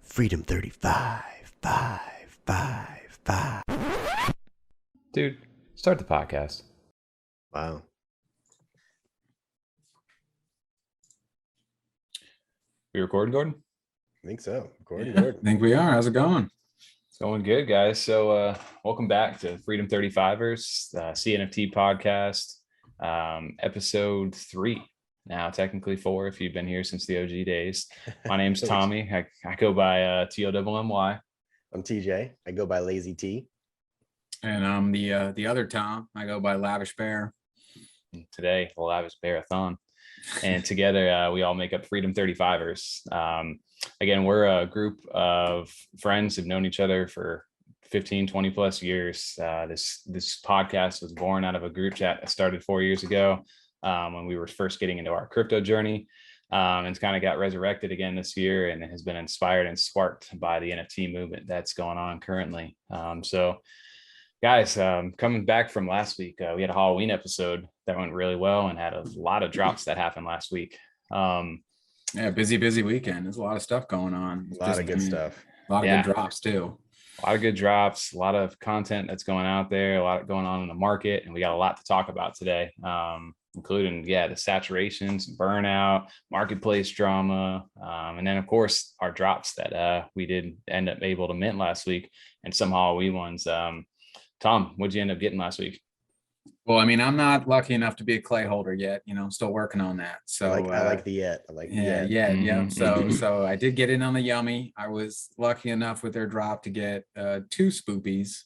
Freedom 35, 5, 5, 5. Dude, start the podcast. Wow. We recording, Gordon? I think so. Gordon. I think we are. How's it going? It's going good, guys. So welcome back to Freedom 35ers, CNFT podcast, episode 3. Now, technically 4 if you've been here since the OG days. My name's Tommy. I go by TOMMY. I'm TJ. I go by Lazy T. And I'm the other Tom. I go by Lavish Bear. Today, the Lavish Bearathon. And together, we all make up Freedom 35ers. Again, we're a group of friends who've known each other for 15, 20 plus years. This podcast was born out of a group chat that started 4 years ago when we were first getting into our crypto journey. And it's kind of got resurrected again this year, and it has been inspired and sparked by the NFT movement that's going on currently. So guys, coming back from last week, we had a Halloween episode that went really well and had a lot of drops that happened last week. Yeah, busy weekend. There's a lot of stuff going on. A lot of good stuff. A lot of good drops too. A lot of good drops, a lot of content that's going out there, a lot going on in the market, and we got a lot to talk about today, including, the saturations, burnout, marketplace drama, and then, of course, our drops that we did end up able to mint last week, and some Halloween ones. Tom, what'd you end up getting last week? Well, I mean, I'm not lucky enough to be a clay holder yet. I'm still working on that. So I like the yet. I like the yet. Yeah. So I did get in on the Yummi. I was lucky enough with their drop to get 2 Spoopies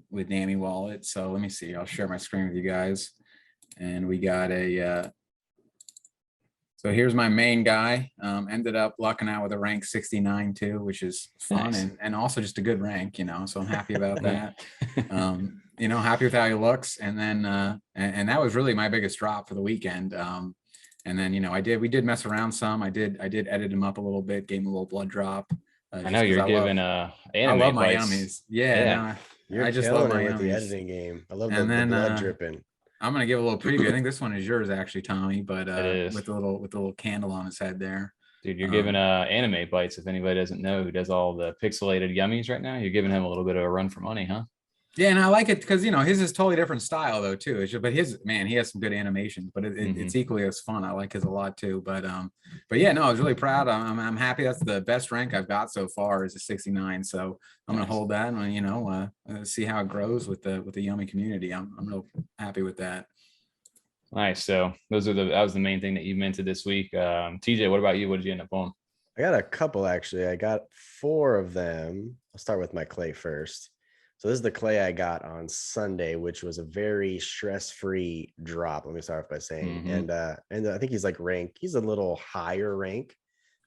with Nami wallet. So let me see. I'll share my screen with you guys. And we got a. So here's my main guy. Ended up lucking out with a rank 69 too, which is fun. Nice. And also just a good rank, So I'm happy about that. Happy with how he looks. And then and that was really my biggest drop for the weekend. And then we did mess around some. I did edit him up a little bit, gave him a little blood drop. I know you're giving anime I love my Yummies. Yeah. I just love my with the editing game. I love the blood dripping. I'm gonna give a little preview. I think this one is yours actually, Tommy, but with the little candle on his head there. Dude, you're giving anime bites. If anybody doesn't know who does all the pixelated Yummies right now, you're giving him a little bit of a run for money, huh? Yeah, and I like it because his is totally different style though too. But he has some good animations, but it's equally as fun. I like his a lot too. But yeah, no, I was really proud. I'm happy. That's the best rank I've got so far is a 69. So I'm gonna hold that and see how it grows with the Yummi community. I'm real happy with that. Nice. So that was the main thing that you minted this week. TJ, what about you? What did you end up on? I got a couple actually. I got 4 of them. I'll start with my clay first. So this is the clay I got on Sunday, which was a very stress-free drop. Let me start off by saying, and I think he's he's a little higher rank.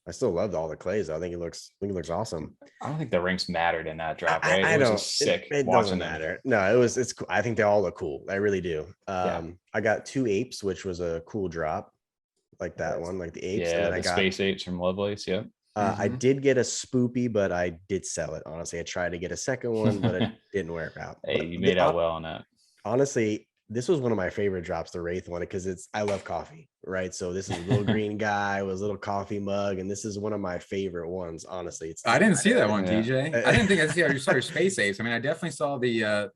I still loved all the clays though. I think it looks awesome. I don't think the ranks mattered in that drop, right? I don't. Sick. It doesn't matter. No, it's cool. I think they all look cool. I really do. I got 2 apes, which was a cool drop, like that one, like the apes. Yeah, and then the I got space apes from Lovelace. Yep. I did get a Spoopy, but I did sell it. Honestly, I tried to get a second one, but it didn't work out. Hey, you made out well on that. Honestly, this was one of my favorite drops, the Wraith one, because I love coffee, right? So this is a little green guy with a little coffee mug, and this is one of my favorite ones. Honestly, I didn't see that one, TJ. I didn't think I saw your space apes. I mean, I definitely saw the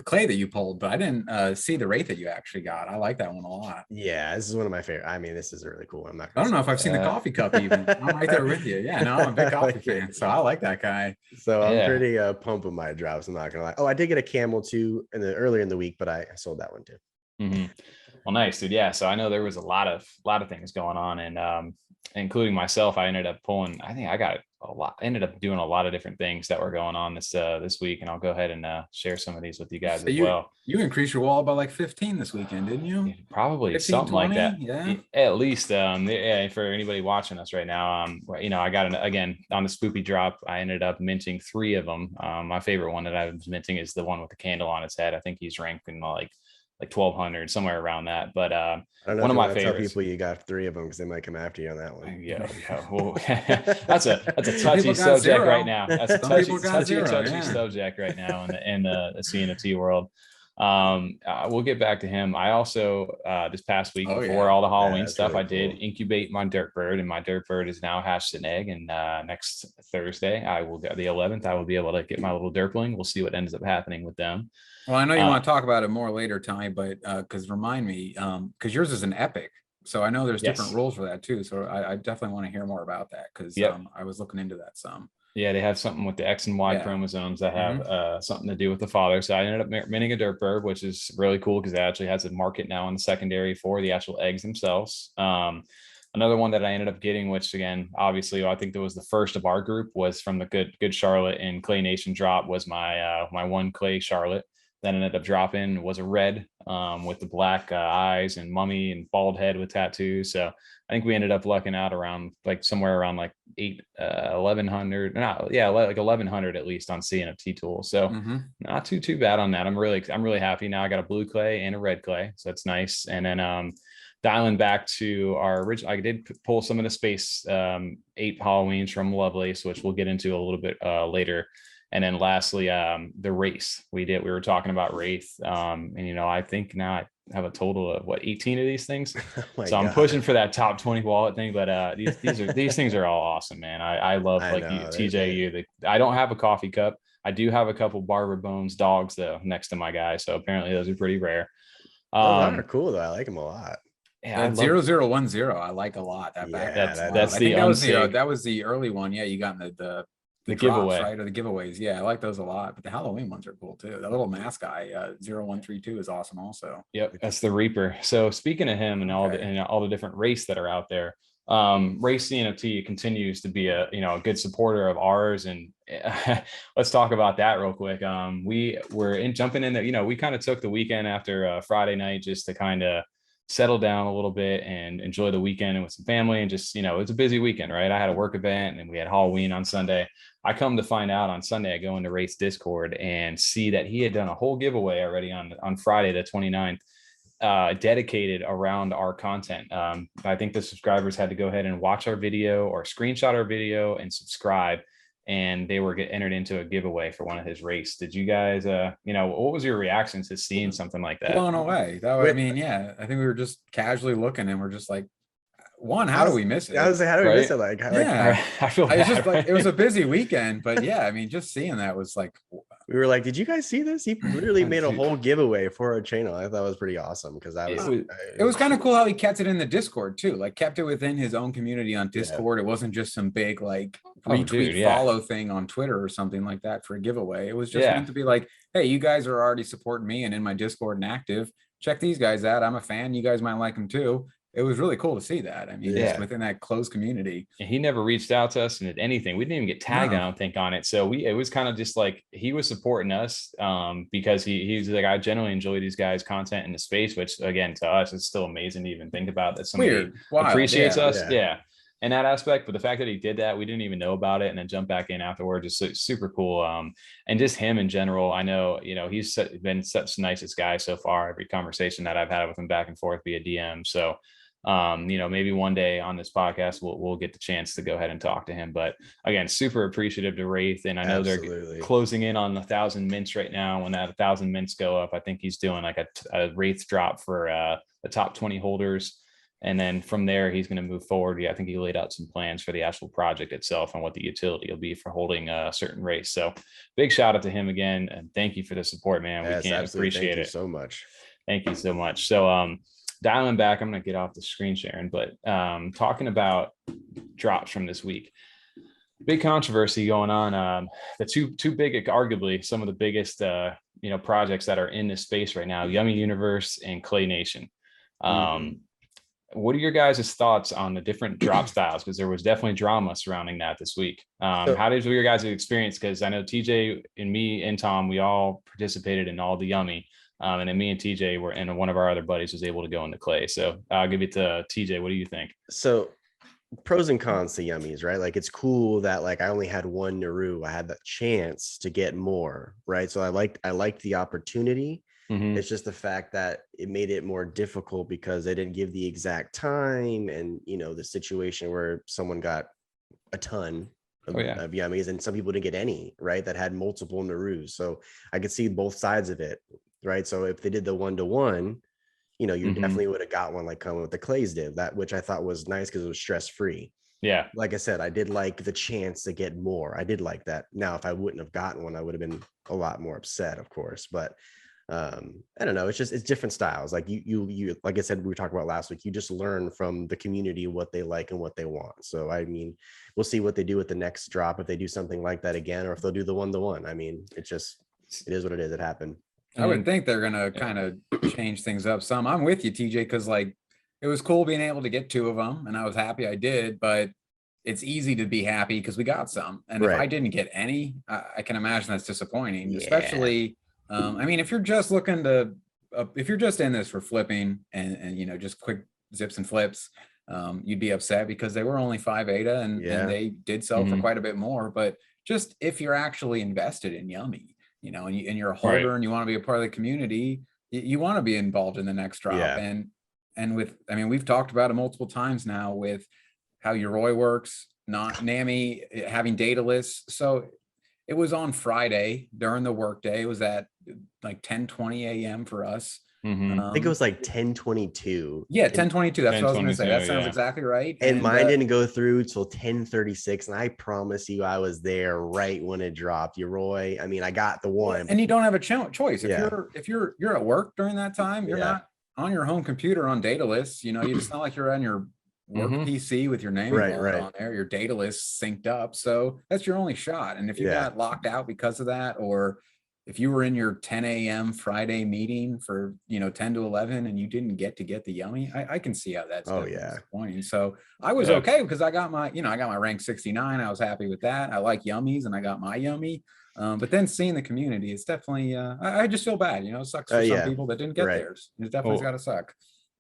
clay that you pulled, but I didn't see the Wraith that you actually got. I like that one a lot. Yeah, this is one of my favorite. I mean, this is really cool. I don't know if I've seen the coffee cup even. I'm right there with you. Yeah, no, I'm a big coffee fan, so I like that guy. So I'm pretty pumped with my drops. I'm not gonna lie. Oh, I did get a camel too earlier in the week, but I sold that one too. Well, nice, dude. Yeah, so I know there was a lot of things going on, and including myself, I ended up pulling. I think I got a lot. I ended up doing a lot of different things that were going on this week, and I'll go ahead and share some of these with you guys as well. You increased your wall by like 15 this weekend, didn't you? Probably 15, something 20? Like that. Yeah, at least. For anybody watching us right now, I got again on the Spoopy drop. I ended up minting 3 of them. My favorite one that I was minting is the one with the candle on its head. I think he's ranked in like 1,200, somewhere around that. But I don't know, one of my favorites. Tell people you got 3 of them because they might come after you on that one. Yeah. Well, that's a touchy subject right now. That's a touchy subject right now in the CNFT world. We'll get back to him. I also this past week Oh, before yeah. all the Halloween that's stuff, really I did cool. incubate my dirt bird, and my dirt bird is now hatched an egg. And next Thursday, I will get the 11th. I will be able to get my little derpling. We'll see what ends up happening with them. Well, I know you want to talk about it more later, Tommy, but because remind me, because yours is an epic. So I know there's different Yes. rules for that too. So I definitely want to hear more about that because Yep. I was looking into that some. Yeah, they have something with the X and Y Yeah. chromosomes that have something to do with the father. So I ended up minting a dirt bird, which is really cool because it actually has a market now in the secondary for the actual eggs themselves. Another one that I ended up getting, which again, obviously, I think that was the first of our group, was from the GoodCharlotte and ClayNation drop, was my my one Claycharlotte. Then ended up dropping was a red with the black eyes and mummy and bald head with tattoos. So I think we ended up lucking out around like somewhere around like 1100, like 1100 at least on CNFT tool. So not too bad on that. I'm really happy now. I got a blue clay and a red clay, so that's nice. And then dialing back to our original, I did pull some of the space 8 Halloweens from Lovelace, which we'll get into a little bit later. And then lastly, the race we were talking about Wraith. And I think now I have a total of 18 of these things. So I'm pushing for that top 20 wallet thing, but these things are all awesome, man. I love TJU. I don't have a coffee cup. I do have a couple Barber Bones dogs though next to my guy. So apparently those are pretty rare. Those are cool though. I like them a lot. Yeah, 0010. I like a lot. That back. That's the that was the early one. Yeah, you got the drops, giveaway, right? Or the giveaways. Yeah, I like those a lot. But the Halloween ones are cool too. That little mask guy, 0132 is awesome also. Yep, that's the Reaper. So speaking of him and all the different race that are out there, WraithCNFT continues to be a good supporter of ours. And let's talk about that real quick. We were jumping in there. We kind of took the weekend after Friday night just to kind of settle down a little bit and enjoy the weekend and with some family, and just it's a busy weekend, right? I had a work event and we had Halloween on Sunday. I come to find out on Sunday, I go into Wraith's Discord and see that he had done a whole giveaway already on Friday the 29th, dedicated around our content. I think the subscribers had to go ahead and watch our video or screenshot our video and subscribe, and they were entered into a giveaway for one of his race. Did you guys, what was your reaction to seeing something like that? Blown away. I mean, yeah, I think we were just casually looking and we're just like, how do we miss it? I was like, how do we miss it? Like, yeah, I feel bad, it's just like it was a busy weekend, but yeah, I mean, just seeing that was like, we were like, did you guys see this? He literally made a whole giveaway for our channel. I thought it was pretty awesome because it was kind of cool how he kept it in the Discord too, like kept it within his own community on Discord. It wasn't just some big like retweet follow thing on Twitter or something like that for a giveaway. It was just meant to be like, hey, you guys are already supporting me and in my Discord and active. Check these guys out. I'm a fan. You guys might like them too. It was really cool to see that. I mean, just within that closed community. And he never reached out to us and did anything. We didn't even get tagged, I don't think, on it. So it was kind of just like he was supporting us because he's like, I generally enjoy these guys' content in the space, which again, to us, it's still amazing to even think about that somebody appreciates us. Yeah. In that aspect, but the fact that he did that, we didn't even know about it, and then jump back in afterwards is super cool. And just him in general, I know, he's been such the nicest guy so far. Every conversation that I've had with him back and forth via DM. So maybe one day on this podcast we'll get the chance to go ahead and talk to him. But again, super appreciative to Wraith, and I know they're closing in on 1,000 mints right now. When that 1,000 mints go up, I think he's doing like a Wraith drop for the top 20 holders, and then from there he's going to move forward. I think he laid out some plans for the actual project itself and what the utility will be for holding a certain race. So big shout out to him again, and thank you for the support, man. We can't appreciate it so much. Thank you so much. So dialing back, I'm going to get off the screen sharing, but talking about drops from this week, big controversy going on. The two big, arguably some of the biggest, projects that are in this space right now, YummiUniverse and ClayNation. What are your guys' thoughts on the different drop styles? Because there was definitely drama surrounding that this week. How did your guys' experience? Because I know TJ and me and Tom, we all participated in all the Yummi. And then me and TJ were, and one of our other buddies was able to go into Clay. So I'll give it to TJ. What do you think? So pros and cons to Yummies, right? Like, it's cool that like I only had one Naru. I had the chance to get more, right? So I liked the opportunity. It's just the fact that it made it more difficult because they didn't give the exact time, and the situation where someone got a ton of Yummies and some people didn't get any, right? That had multiple Narus. So I could see both sides of it. right? So if they did the 1-to-1, you know, you Mhm. definitely would have got one like coming with the Clays did, that which I thought was nice because it was stress-free. Yeah. Like I said, I did like the chance to get more. I did like that. Now, if I wouldn't have gotten one, I would have been a lot more upset, of course. But I don't know. It's just, it's different styles. Like you, like I said, we were talking about last week, you just learn from the community what they like and what they want. So, I mean, we'll see what they do with the next drop, if they do something like that again, or if they'll do the 1-to-1. I mean, it is what it is. It happened. I would think they're gonna kind of change things up some. I'm with you, TJ, because like it was cool being able to get 2 of them, and I was happy I did. But it's easy to be happy because we got some, and if I didn't get any, I can imagine that's disappointing. Especially, I mean, if you're just looking to, if you're just in this for flipping and you know, just quick zips and flips, you'd be upset because they were only 5 ADA and they did sell for quite a bit more. But just if you're actually invested in Yummi, you know, and you're a holder and you want to be a part of the community, you want to be involved in the next drop. And with, I mean, we've talked about it multiple times now with how Yoroi works, not Nami having Daedalus. So it was on Friday during the workday. It was at like 10:20 a.m. for us. I think it was like 10:22. Yeah, 10:22. That's what I was gonna say. That sounds exactly right. And mine didn't go through till 10:36, and I promise you, I was there right when it dropped. Yoroi. I mean, I got the one, and you don't have a choice. If you're at work during that time, you're not on your home computer on Daedalus. You know, it's not like you're on your work PC with your name on there. Your Daedalus synced up, so that's your only shot. And if you got locked out because of that, or if you were in your 10 a.m. Friday meeting for, you know, 10 to 11 and you didn't get to get the Yummi, I can see how that's disappointing. So I was okay because I got my, you know, I got my rank 69. I was happy with that. I like Yummies and I got my Yummi. But then seeing the community, it's definitely, I just feel bad, you know, it sucks for some people that didn't get theirs. It definitely got to suck.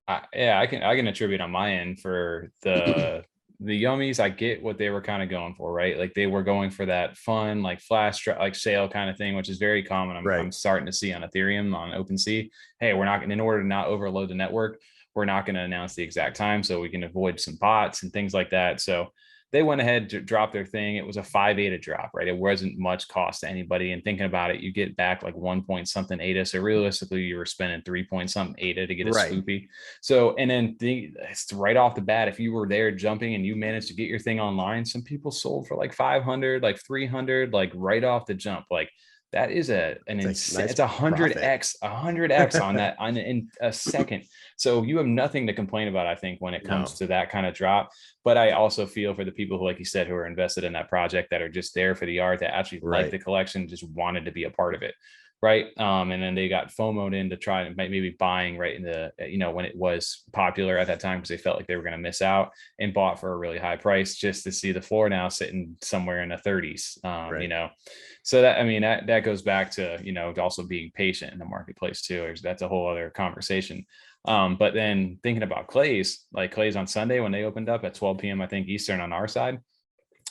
I can attribute on my end for the Yummies. I get what they were kind of going for, right? Like they were going for that fun, like flash, like sale kind of thing, which is very common. I'm starting to see on Ethereum, on OpenSea. Hey, we're not going, in order to not overload the network, we're not going to announce the exact time so we can avoid some bots and things like that. So they went ahead to drop their thing. It was a 5 ADA drop, right? It wasn't much cost to anybody. And thinking about it, you get back like 1 point something ADA. So realistically, you were spending 3 point something ADA to get a Spoopy. So, and then it's right off the bat, if you were there jumping and you managed to get your thing online, some people sold for like 500, like 300, like right off the jump. Like that is it's 100x on that in a second. So you have nothing to complain about, I think, when it comes to that kind of drop. But I also feel for the people who, like you said, who are invested in that project, that are just there for the art, that actually like the collection, just wanted to be a part of it. Right. And then they got FOMO'd in to try and maybe buying right in the, you know, when it was popular at that time, because they felt like they were going to miss out, and bought for a really high price just to see the floor now sitting somewhere in the 30s. You know, so that, I mean, that goes back to, you know, also being patient in the marketplace too. That's a whole other conversation. But then thinking about Clay's on Sunday, when they opened up at 12 p.m., I think Eastern on our side,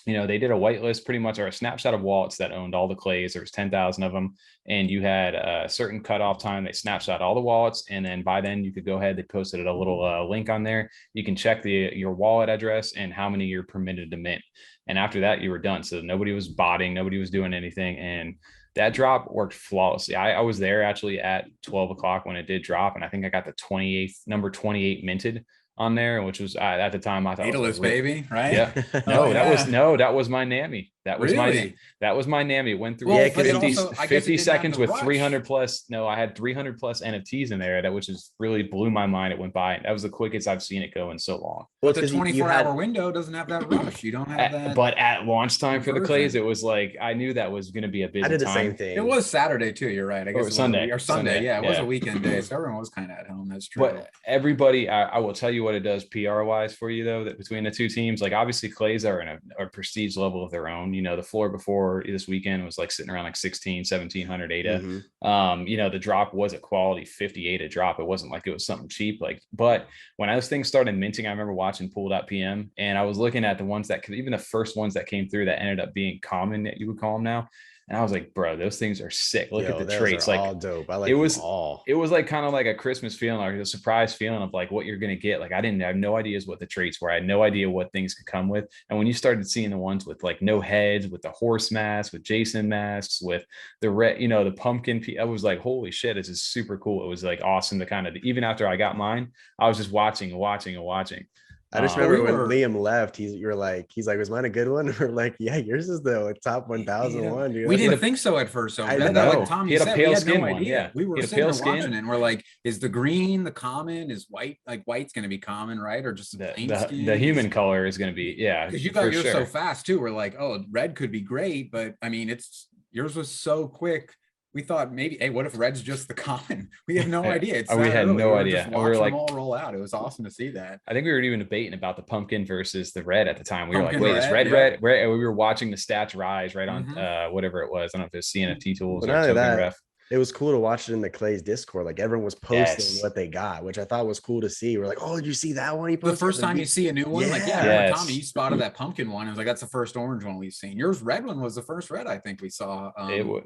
you know, they did a whitelist pretty much, or a snapshot of wallets that owned all the Clays. There was 10,000 of them, and you had a certain cutoff time. They snapshot all the wallets, and then by then you could go ahead. They posted a little link on there. You can check your wallet address and how many you're permitted to mint. And after that, you were done. So nobody was botting, nobody was doing anything, and that drop worked flawlessly. I was there actually at 12 o'clock when it did drop, and I think I got the number 28 minted on there, which was at the time I thought Daedalus, baby, right? Yeah. That was my Nami. That was my Nami. It went through 50 seconds with 300 plus. No, I had 300 plus NFTs in there, which is really blew my mind. It went by. That was the quickest I've seen it go in so long. Well, the 24-hour window doesn't have that rush. You don't have that. But at launch time for the Clays, it was like, I knew that was going to be a busy time. I did the same thing. It was Saturday too. You're right. I guess Sunday. Yeah, it was a weekend day, so everyone was kind of at home. That's true. But everybody, I will tell you what it does PR wise for you though, that between the two teams, like obviously Clays are in a prestige level of their own. You know, the floor before this weekend was like sitting around like 1700 ADA. You know, the drop was a quality 50 ADA drop. It wasn't like it was something cheap. Like, but when those things started minting, I remember watching Pool.pm, and I was looking at the ones that even the first ones that came through that ended up being common, that you would call them now. And I was like, bro, those things are sick. Look at the those traits. are Like all dope. I like it them was all. it was like kind of like a Christmas feeling, like a surprise feeling of like what you're gonna get. Like I have no ideas what the traits were. I had no idea what things could come with. And when you started seeing the ones with like no heads, with the horse masks, with Jason masks, with the red, the pumpkin, I was like, holy shit, this is super cool. It was like awesome to kind of, even after I got mine, I was just watching and watching and watching. I just remember when Liam left, he's like, was mine a good one? We're like, yeah, yours is the top 1,001. We didn't think so at first. So I like Tommy said, we had no idea. Yeah. We were sitting there watching it and we're like, is the green the common? Is white, like white's going to be common, right? Or just the human color is going to be, yeah. Because you got yours so fast too. We're like, oh, red could be great, but I mean, yours was so quick. We thought maybe, hey, what if red's just the common? We have no idea. We had no idea. We were like, them all roll out. It was awesome to see that. I think we were even debating about the pumpkin versus the red at the time. We were like, wait, is red? And we were watching the stats rise right on whatever it was. I don't know if it was CNFT tools or something. It was cool to watch it in the Clay's Discord. Like everyone was posting what they got, which I thought was cool to see. We're like, oh, did you see that one? The first time you see a new one, like, Tommy, you spotted that pumpkin one. I was like, that's the first orange one we've seen. Yours red one was the first red I think we saw.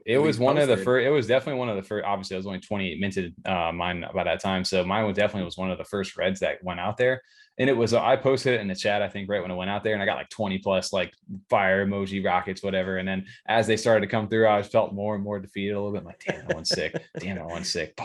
It was one of the first. It was definitely one of the first. Obviously, I was only 28 minted mine by that time, so mine definitely was one of the first reds that went out there. And it was, I posted it in the chat, I think, right when it went out there, and I got like 20 plus like fire emoji rockets, whatever. And then as they started to come through, I felt more and more defeated a little bit. I'm like, damn, that one's sick. Damn, that one's sick.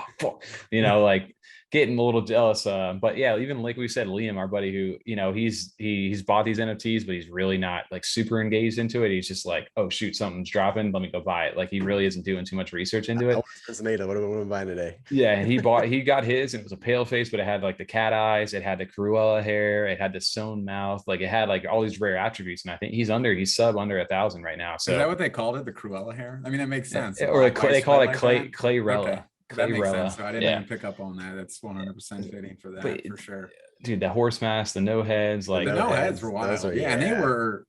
Like getting a little jealous. But yeah, even like we said, Liam, our buddy who, he's bought these NFTs, but he's really not like super engaged into it. He's just like, oh shoot, something's dropping. Let me go buy it. Like he really isn't doing too much research into it. What am I buying today? Yeah. And he got his, and it was a pale face, but it had like the cat eyes. It had the Cruella hair. It had the sewn mouth. Like it had like all these rare attributes. And I think he's sub under 1,000 right now. So is that what they called it? The Cruella hair? I mean, that makes sense. Or they call it Clayrella. Okay. That makes sense. So I didn't even pick up on that. That's 100% fitting for that, for sure. Dude, the horse mask, the no heads, like the no heads were wild. And they were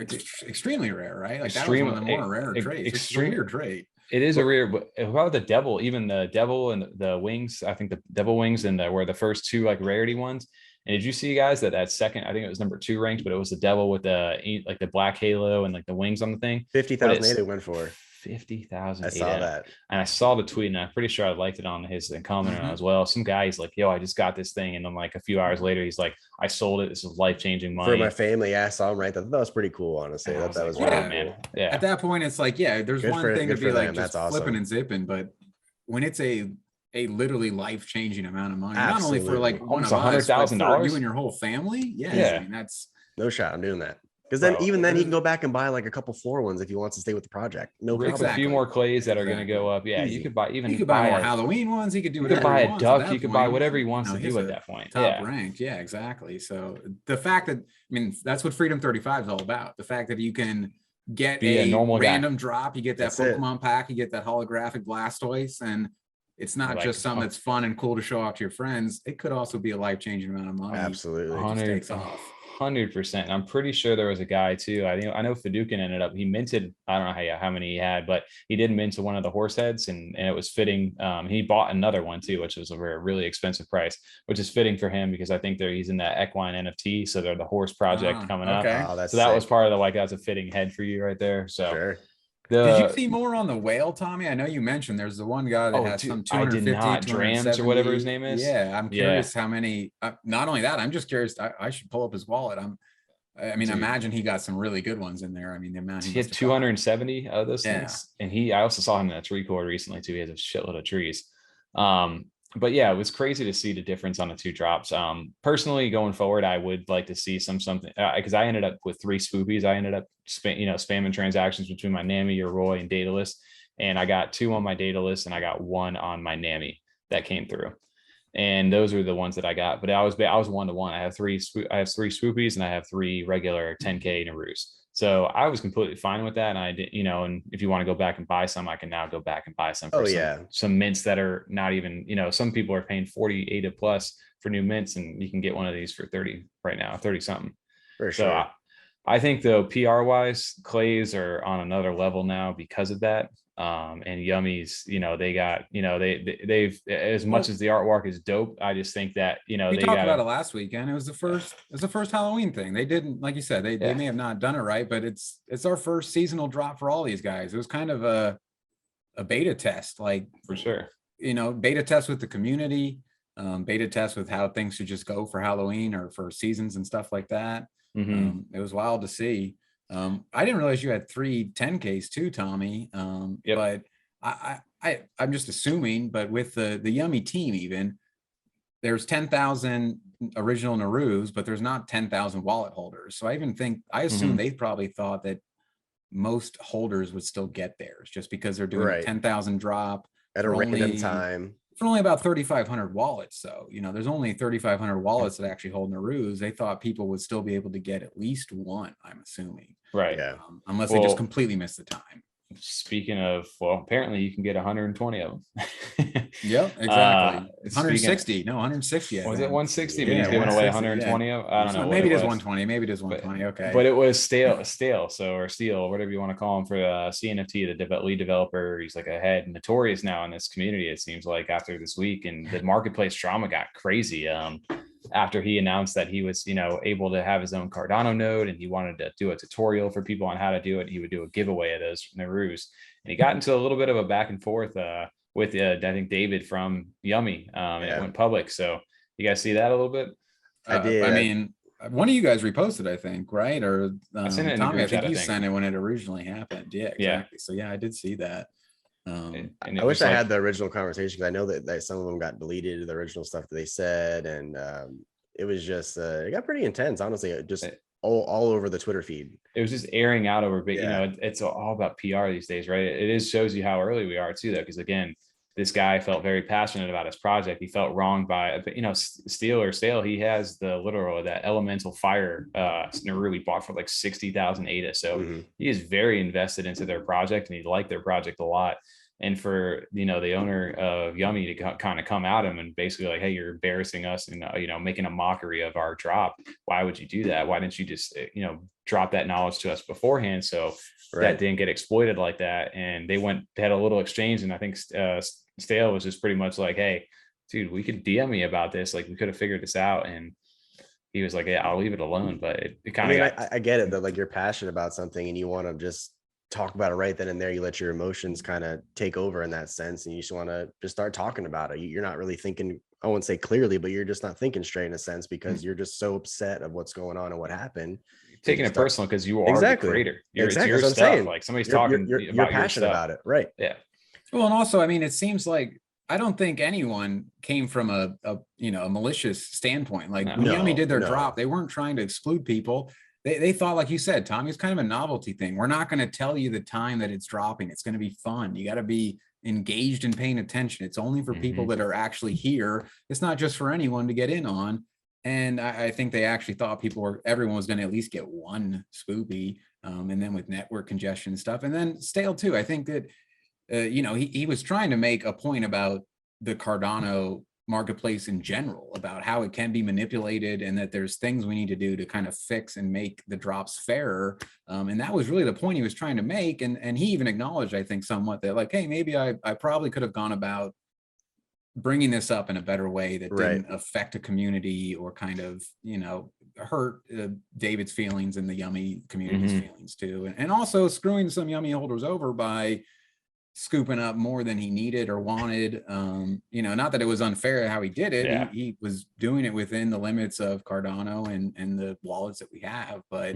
extremely rare, right? Like that was one of the more rare traits. Extreme weird trait. It is a rare. But about the devil, even the devil and the wings. I think the devil wings and were the first two like rarity ones. And did you see, guys, that second? I think it was number 2 ranked, but it was the devil with the like the black halo and like the wings on the thing. 50,000 it went for. 50,000. I saw that, and I saw the tweet, and I'm pretty sure I liked it on his comment as well. Some guy's like, "Yo, I just got this thing," and then like a few hours later, he's like, "I sold it. This is life-changing money for my family." Yeah, I saw him right. That was pretty cool, honestly. That was really man. Cool. Yeah. At that point, it's like, there's one thing to be like just flipping and zipping, but when it's a literally life-changing amount of money, not only for like almost $100,000, you and your whole family, I mean, that's no shot. I'm doing that. Because then even then he can go back and buy like a couple floor ones if he wants to stay with the project. No problem. Exactly. A few more clays that are going to go up. Yeah, easy. You could buy more Halloween ones. He could do whatever. You could buy a duck. You could buy whatever he wants to do at that point. Top ranked. Yeah, exactly. So the fact that, I mean, that's what Freedom 35 is all about. The fact that you can get a normal random drop, you get that Pokemon pack, you get that holographic Blastoise, and it's not just something that's fun and cool to show off to your friends. It could also be a life-changing amount of money. Absolutely. It just takes off. 100%. I'm pretty sure there was a guy too. I know Fadukin he minted, I don't know how many he had, but he did mint to one of the horse heads, and it was fitting. He bought another one too, which was a really expensive price, which is fitting for him because I think he's in that Equine NFT, so they're the horse project coming up. Oh, so that was part of the that's a fitting head for you right there. So sure. Did you see more on the whale, Tommy? I know you mentioned there's the one guy that has some 250, Drams or whatever his name is. Yeah, I'm curious how many. Not only that, I'm just curious. I should pull up his wallet. I imagine he got some really good ones in there. I mean, the amount he had 270 of those things, and I also saw him in a tree cord recently too. He has a shitload of trees. But yeah, it was crazy to see the difference on the 2 drops. Personally, going forward, I would like to see something because I ended up with 3 Spoopies. I ended up spamming transactions between my Nami, Yoroi, and Daedalus, and I got 2 on my Daedalus and I got 1 on my Nami that came through. And those were the ones that I got. But I was 1-to-1. I have 3 Spoopies and I have 3 regular 10K Narus. So I was completely fine with that. And I did, and if you want to go back and buy some, I can now go back and buy some for some mints that are not even, some people are paying 48 plus for new mints, and you can get one of these for 30 right now, 30 something. For sure. So I think though, PR wise, clays are on another level now because of that. And Yummies, you know, they got, you know, they've as much as the artwork is dope. I just think that, you know, we they talked got about it last weekend. It was the first Halloween thing. They didn't, like you said, they may have not done it right, but it's our first seasonal drop for all these guys. It was kind of a beta test, like for sure, you know, beta test with the community, beta test with how things should just go for Halloween or for seasons and stuff like that. It was wild to see. I didn't realize you had 3 10Ks too, Tommy. But I'm just assuming, but with the Yummi team, even there's 10,000 original Narus, but there's not 10,000 wallet holders. So I assume they probably thought that most holders would still get theirs just because they're doing a 10,000 drop at a random time for only about 3,500 wallets. So, you know, there's only 3,500 wallets that actually hold Narus. They thought people would still be able to get at least one, I'm assuming. Right. Yeah. Unless they just completely missed the time. Speaking of, well, apparently you can get 120 of them. Yep, exactly. 160. No, 160. Was it 160? But Yeah, he's giving away 160, 120 of. I don't know. Maybe it is 120. Maybe it is 120. Okay. But it was stale. So, or Steel, whatever you want to call him, for CNFT, the lead developer. He's like ahead, notorious now in this community. It seems like after this week, and the marketplace drama got crazy. After he announced that he was, you know, able to have his own Cardano node, and he wanted to do a tutorial for people on how to do it. He would do a giveaway of those Narus, and he got into a little bit of a back and forth with I think David from Yummi, and it went public. So you guys see that a little bit? I did. I mean, one of you guys reposted, I think, right? Or I sent it in Tommy, the I think group you chat, sent it when it originally happened. Yeah, exactly. Yeah. So yeah, I did see that. And I wish I had the original conversation, because I know that some of them got deleted, the original stuff that they said, and it was just it got pretty intense, honestly. Just all over the Twitter feed. It was just airing out over big. You know, it's all about PR these days, right? It shows you how early we are too, though, because again, this guy felt very passionate about his project. He felt wronged by, you know, Stale. He has the literal, that elemental fire Naru he bought for like 60,000 ADA. So he is very invested into their project, and he liked their project a lot. And for, you know, the owner of Yummi to kind of come at him and basically like, hey, you're embarrassing us and, you know, making a mockery of our drop. Why would you do that? Why didn't you just, you know, drop that knowledge to us beforehand? So that didn't get exploited like that. And they had a little exchange. And I think Stale was just pretty much like, hey, dude, we could DM me about this. Like, we could have figured this out. And he was like, yeah, I'll leave it alone. But it kind of I get it, that like you're passionate about something and you want to just talk about it right then and there. You let your emotions kind of take over in that sense, and you just want to just start talking about it. You're not really thinking, I won't say clearly, but you're just not thinking straight in a sense, because you're just so upset of what's going on and what happened. Taking it personal, because you are the creator. It's your stuff. Saying. Like, somebody's talking you're about passionate about it, right? Yeah. Well, and also, I mean, it seems like I don't think anyone came from a you know, a malicious standpoint. Like when Yummi did their drop, they weren't trying to exclude people. They thought, like you said, Tommy, it's kind of a novelty thing. We're not going to tell you the time that it's dropping. It's going to be fun. You got to be engaged and paying attention. It's only for people that are actually here. It's not just for anyone to get in on. And I think they actually thought everyone was going to at least get one Spoopy. And then with network congestion and stuff, and then Stale too. I think that, you know, he was trying to make a point about the Cardano marketplace in general, about how it can be manipulated, and that there's things we need to do to kind of fix and make the drops fairer. And that was really the point he was trying to make. And he even acknowledged, I think, somewhat that like, hey, maybe I probably could have gone about bringing this up in a better way that didn't affect a community or kind of, you know, hurt David's feelings and the Yummi community's feelings too. And also screwing some Yummi holders over by scooping up more than he needed or wanted. You know, not that it was unfair how he did it. He was doing it within the limits of Cardano and the wallets that we have, but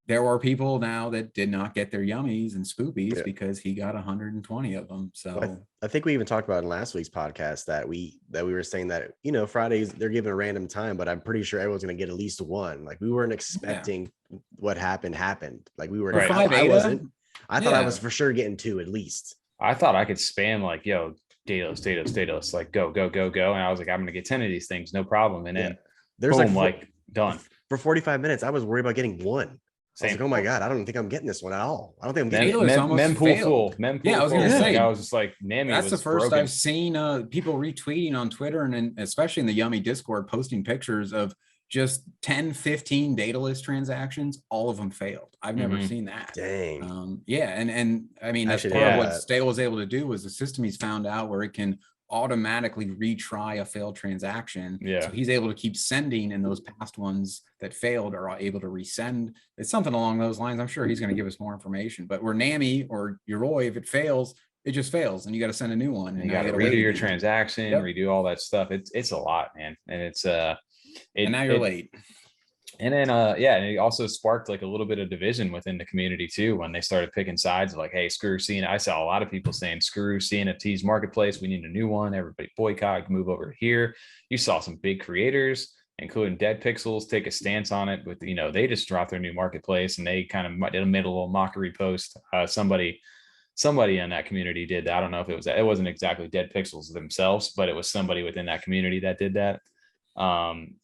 there are people now that did not get their Yummies and Spoopies because he got 120 of them. So I think we even talked about in last week's podcast that we were saying that, you know, Fridays they're given a random time, but I'm pretty sure everyone's going to get at least one. Like, we weren't expecting what happened. Like, we were, I thought I was for sure getting 2 at least. I thought I could spam like, yo, Daedalus, like go. And I was like, I'm going to get 10 of these things, no problem. And then there's boom, like done. For 45 minutes, I was worried about getting 1. I was like, oh my God, I don't think I'm getting this one at all. I don't think I'm getting Mempool full. Yeah, I was going to say, I was just like, Nami. That's the first I've seen people retweeting on Twitter and especially in the Yummi Discord posting pictures of just 10, 15 Daedalus transactions, all of them failed. I've never seen that. Dang. Yeah. And I mean, that's Actually, part of what that. Stale was able to do was the system he's found out where it can automatically retry a failed transaction. Yeah. So he's able to keep sending, and those past ones that failed are able to resend. It's something along those lines. I'm sure he's going to give us more information, but where Nami or Yoroi, if it fails, it just fails and you got to send a new one. And you got to redo your transaction, redo all that stuff. It's a lot, man. And it's and now you're late. And then yeah, and it also sparked like a little bit of division within the community too when they started picking sides, like, hey, screw CNFT. I saw a lot of people saying screw CNFT's marketplace, we need a new one, everybody boycott, move over here. You saw some big creators including Deadpxlz take a stance on it with, you know, they just dropped their new marketplace and they kind of made a little mockery post. Somebody in that community did that. I don't know if it wasn't exactly Deadpxlz themselves, but it was somebody within that community that did that.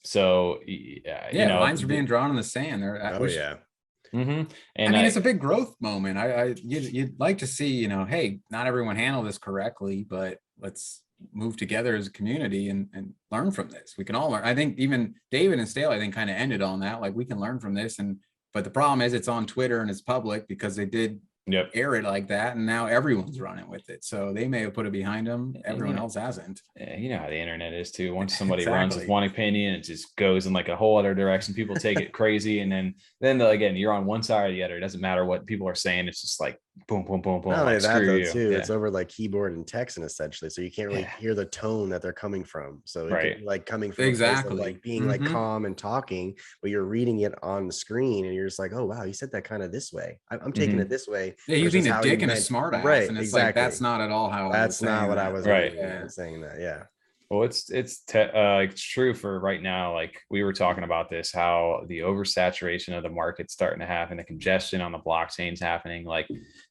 So yeah, you know, lines are being drawn in the sand there. And I mean, it's a big growth moment. You'd like to see, you know, hey, not everyone handled this correctly, but let's move together as a community and learn from this. We can all learn. I think even David and Stale, I think, kind of ended on that. Like, we can learn from this. But the problem is it's on Twitter and it's public because they did air it like that, and now everyone's running with it. So they may have put it behind them, everyone else hasn't. Yeah, you know how the internet is too. Once somebody runs with one opinion, it just goes in like a whole other direction. People take it crazy, and then again, you're on one side or the other. It doesn't matter what people are saying. It's just like boom, boom, boom, boom. Not only like, that though, you. too. It's over like keyboard and text, and essentially, so you can't really hear the tone that they're coming from. So it could be like coming from a place of like being like calm and talking, but you're reading it on the screen, and you're just like, oh wow, you said that kind of this way. I'm taking it this way. Yeah, he's being a dick and a smart ass, right? And it's like that's not at all how. That's not what I was saying. That Well, it's true for right now. Like we were talking about this, how the oversaturation of the market's starting to happen, the congestion on the blockchain's happening. Like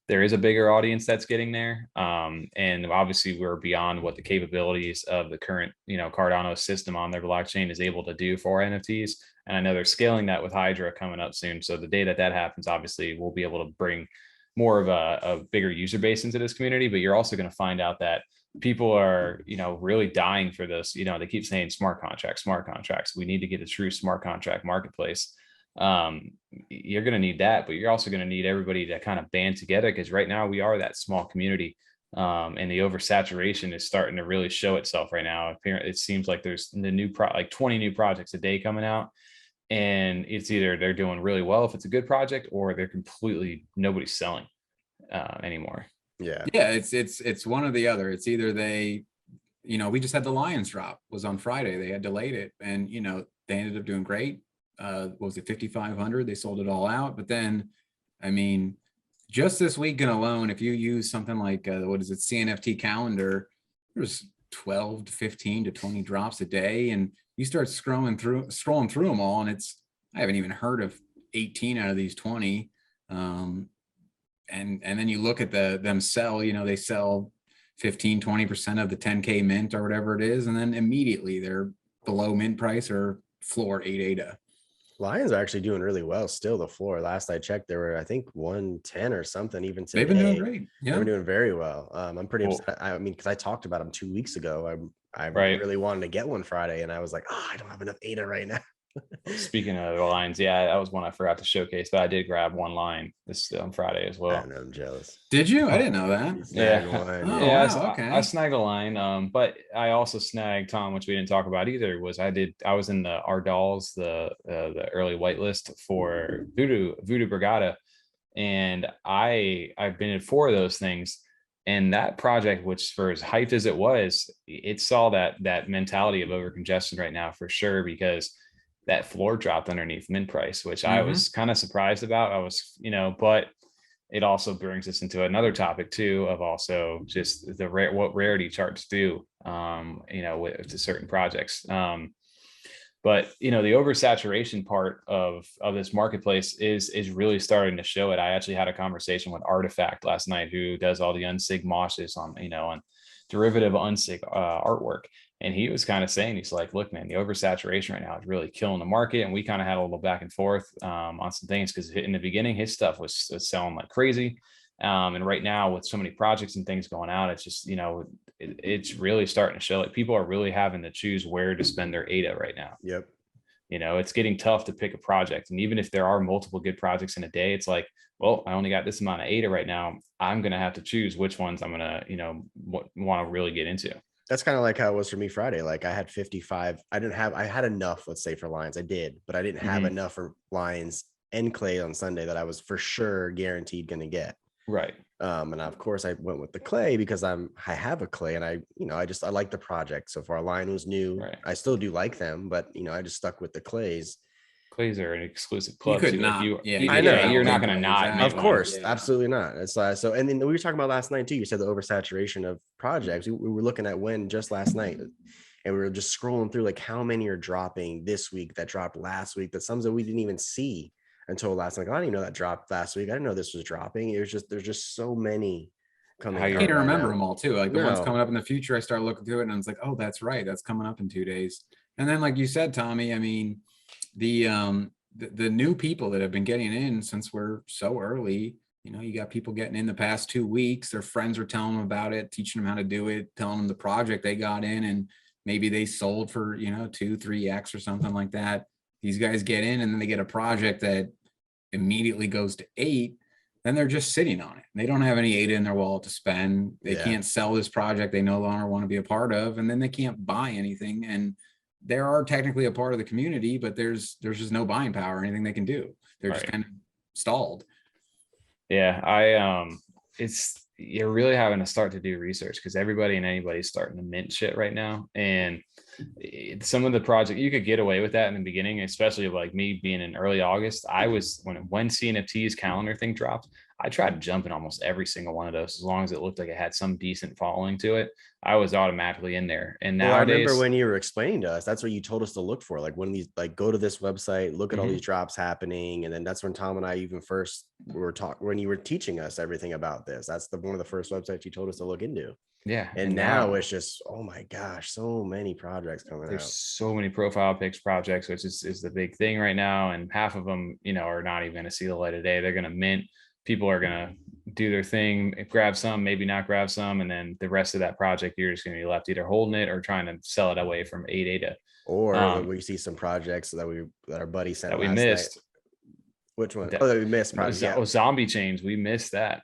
there is a bigger audience that's getting there. And obviously we're beyond what the capabilities of the current, you know, Cardano system on their blockchain is able to do for NFTs. And I know they're scaling that with Hydra coming up soon. So the day that happens, obviously we'll be able to bring more of a bigger user base into this community. But you're also going to find out that people are, you know, really dying for this. You know, they keep saying smart contracts. We need to get a true smart contract marketplace. You're going to need that, but you're also going to need everybody to kind of band together, because right now we are that small community. And the oversaturation is starting to really show itself right now. Apparently, it seems like there's the like 20 new projects a day coming out. And it's either they're doing really well if it's a good project, or they're completely nobody's selling anymore. Yeah, it's one or the other. It's either they, you know, we just had the Lions drop was on Friday. They had delayed it, and you know they ended up doing great. What was it, 5,500? They sold it all out. But then, I mean, just this weekend alone, if you use something like what is it, CNFT calendar, there's 12 to 15 to 20 drops a day, and you start scrolling through them all, and I haven't even heard of 18 out of these 20. And then you look at them sell, you know, they sell 15-20% of the 10K mint or whatever it is, and then immediately they're below mint price or floor 8 ADA. Lions are actually doing really well still. The floor, last I checked, there were, I think, 110 or something even today. They've been doing great. Yeah, they've been doing very well. I'm pretty upset. I mean, because I talked about them 2 weeks ago. I really wanted to get one Friday, and I was like, oh, I don't have enough ADA right now. Speaking of the lines, yeah, that was one I forgot to showcase, but I did grab one line this on Friday as well. I know, I'm jealous. Did you? I didn't know that. I snagged a line, but I also snagged, Tom, which we didn't talk about either, was I was in the Ardals, the early whitelist for Vudu Brigada, and I've been in 4 of those things. And that project, which for as hyped as it was, it saw that mentality of over congestion right now for sure, because that floor dropped underneath mint price, which I was kind of surprised about. I was, you know, but it also brings us into another topic too, of also just what rarity charts do, you know, to certain projects. But you know, the oversaturation part of this marketplace is really starting to show it. I actually had a conversation with Artaphakt last night, who does all the unsig moshes on, you know, on derivative unsig artwork. And he was kind of saying, he's like, look, man, the oversaturation right now is really killing the market. And we kind of had a little back and forth on some things, because in the beginning, his stuff was selling like crazy. And right now, with so many projects and things going out, it's just, you know, it's really starting to show like people are really having to choose where to spend their ADA right now. Yep. You know, it's getting tough to pick a project. And even if there are multiple good projects in a day, it's like, well, I only got this amount of ADA right now. I'm going to have to choose which ones I'm going to, you know, want to really get into. That's kind of like how it was for me Friday. Like I had 55. I had enough, let's say, for Lions. I did, but I didn't have enough for Lions and Clay on Sunday that I was for sure guaranteed going to get. Right. And of course I went with the Clay because I have a Clay, and I like the project so far. Lion was new. Right. I still do like them, but I just stuck with the Clays. Clays are an exclusive club. You could not. I know. You're not going to not. Exactly. Of course, absolutely not. It's so. And then we were talking about last night too. You said the oversaturation of projects. We were looking at when just last night, and we were just scrolling through like how many are dropping this week that dropped last week. That some that we didn't even see until last night. I didn't even know that dropped last week. I didn't know this was dropping. It was just there's just so many coming. I can't remember them all too. Like the ones No. coming up in the future, I start looking through it and I was like, oh, that's right, that's coming up in 2 days. And then, like you said, Tommy, I mean, the new people that have been getting in since we're so early, you got people getting in the past 2 weeks. Their friends are telling them about it, teaching them how to do it, telling them the project they got in, and maybe they sold for 2-3x or something like that. These guys get in and then they get a project that immediately goes to 8. Then they're just sitting on it. They don't have any ADA in their wallet to spend. They can't sell this project they no longer want to be a part of, and then they can't buy anything. And they are technically a part of the community, but there's just no buying power or anything they can do. They're just kind of stalled. Yeah, you're really having to start to do research because everybody and anybody's starting to mint shit right now. And some of the project you could get away with that in the beginning, especially like me being in early August. I was when CNFT's calendar thing dropped, I tried jumping almost every single one of those as long as it looked like it had some decent following to it. I was automatically in there. And nowadays, I remember when you were explaining to us, that's what you told us to look for. Like when these, like go to this website, look at all these drops happening. And then that's when Tom and I even first when you were teaching us everything about this. That's one of the first websites you told us to look into. Yeah. And now it's just, oh my gosh, so many projects coming out. There's so many profile pics projects, which is the big thing right now. And half of them, are not even going to see the light of day. They're going to mint. People are going to do their thing, grab some, maybe not grab some. And then the rest of that project, you're just going to be left either holding it or trying to sell it away from 8 ADA. Or we see some projects that our buddy sent that we missed. Night. Which one? That we missed. Zombie chains. We missed that.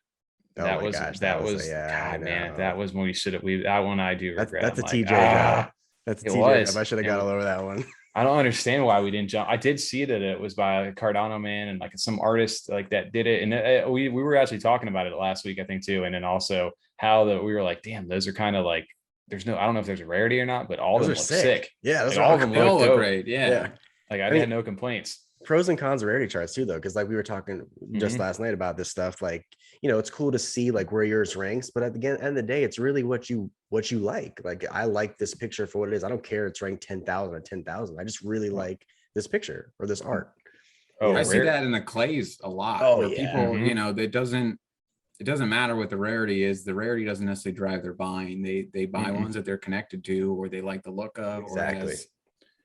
Oh that was God, man, that was when we should have. That one I do regret. That's a TJ job. That's a TJ job. I should have got all over that one. I don't understand why we didn't jump. I did see that it was by a Cardano man and like some artist like that did it. And we were actually talking about it last week, I think too. And then also how we were like, damn, those are kind of like, I don't know if there's a rarity or not, but all of them look sick. Yeah, those all of them look great. Yeah. Like I had no complaints. Pros and cons of rarity charts too, though, because like we were talking just last night about this stuff. Like, it's cool to see like where yours ranks, but at the end of the day, it's really what you like. Like, I like this picture for what it is. I don't care it's ranked 10,000 or 10,000. I just really like this picture or this art. I see that in the clays a lot. Oh, where yeah. People, it doesn't matter what the rarity is. The rarity doesn't necessarily drive their buying. They buy ones that they're connected to, or they like the look of, exactly. Or has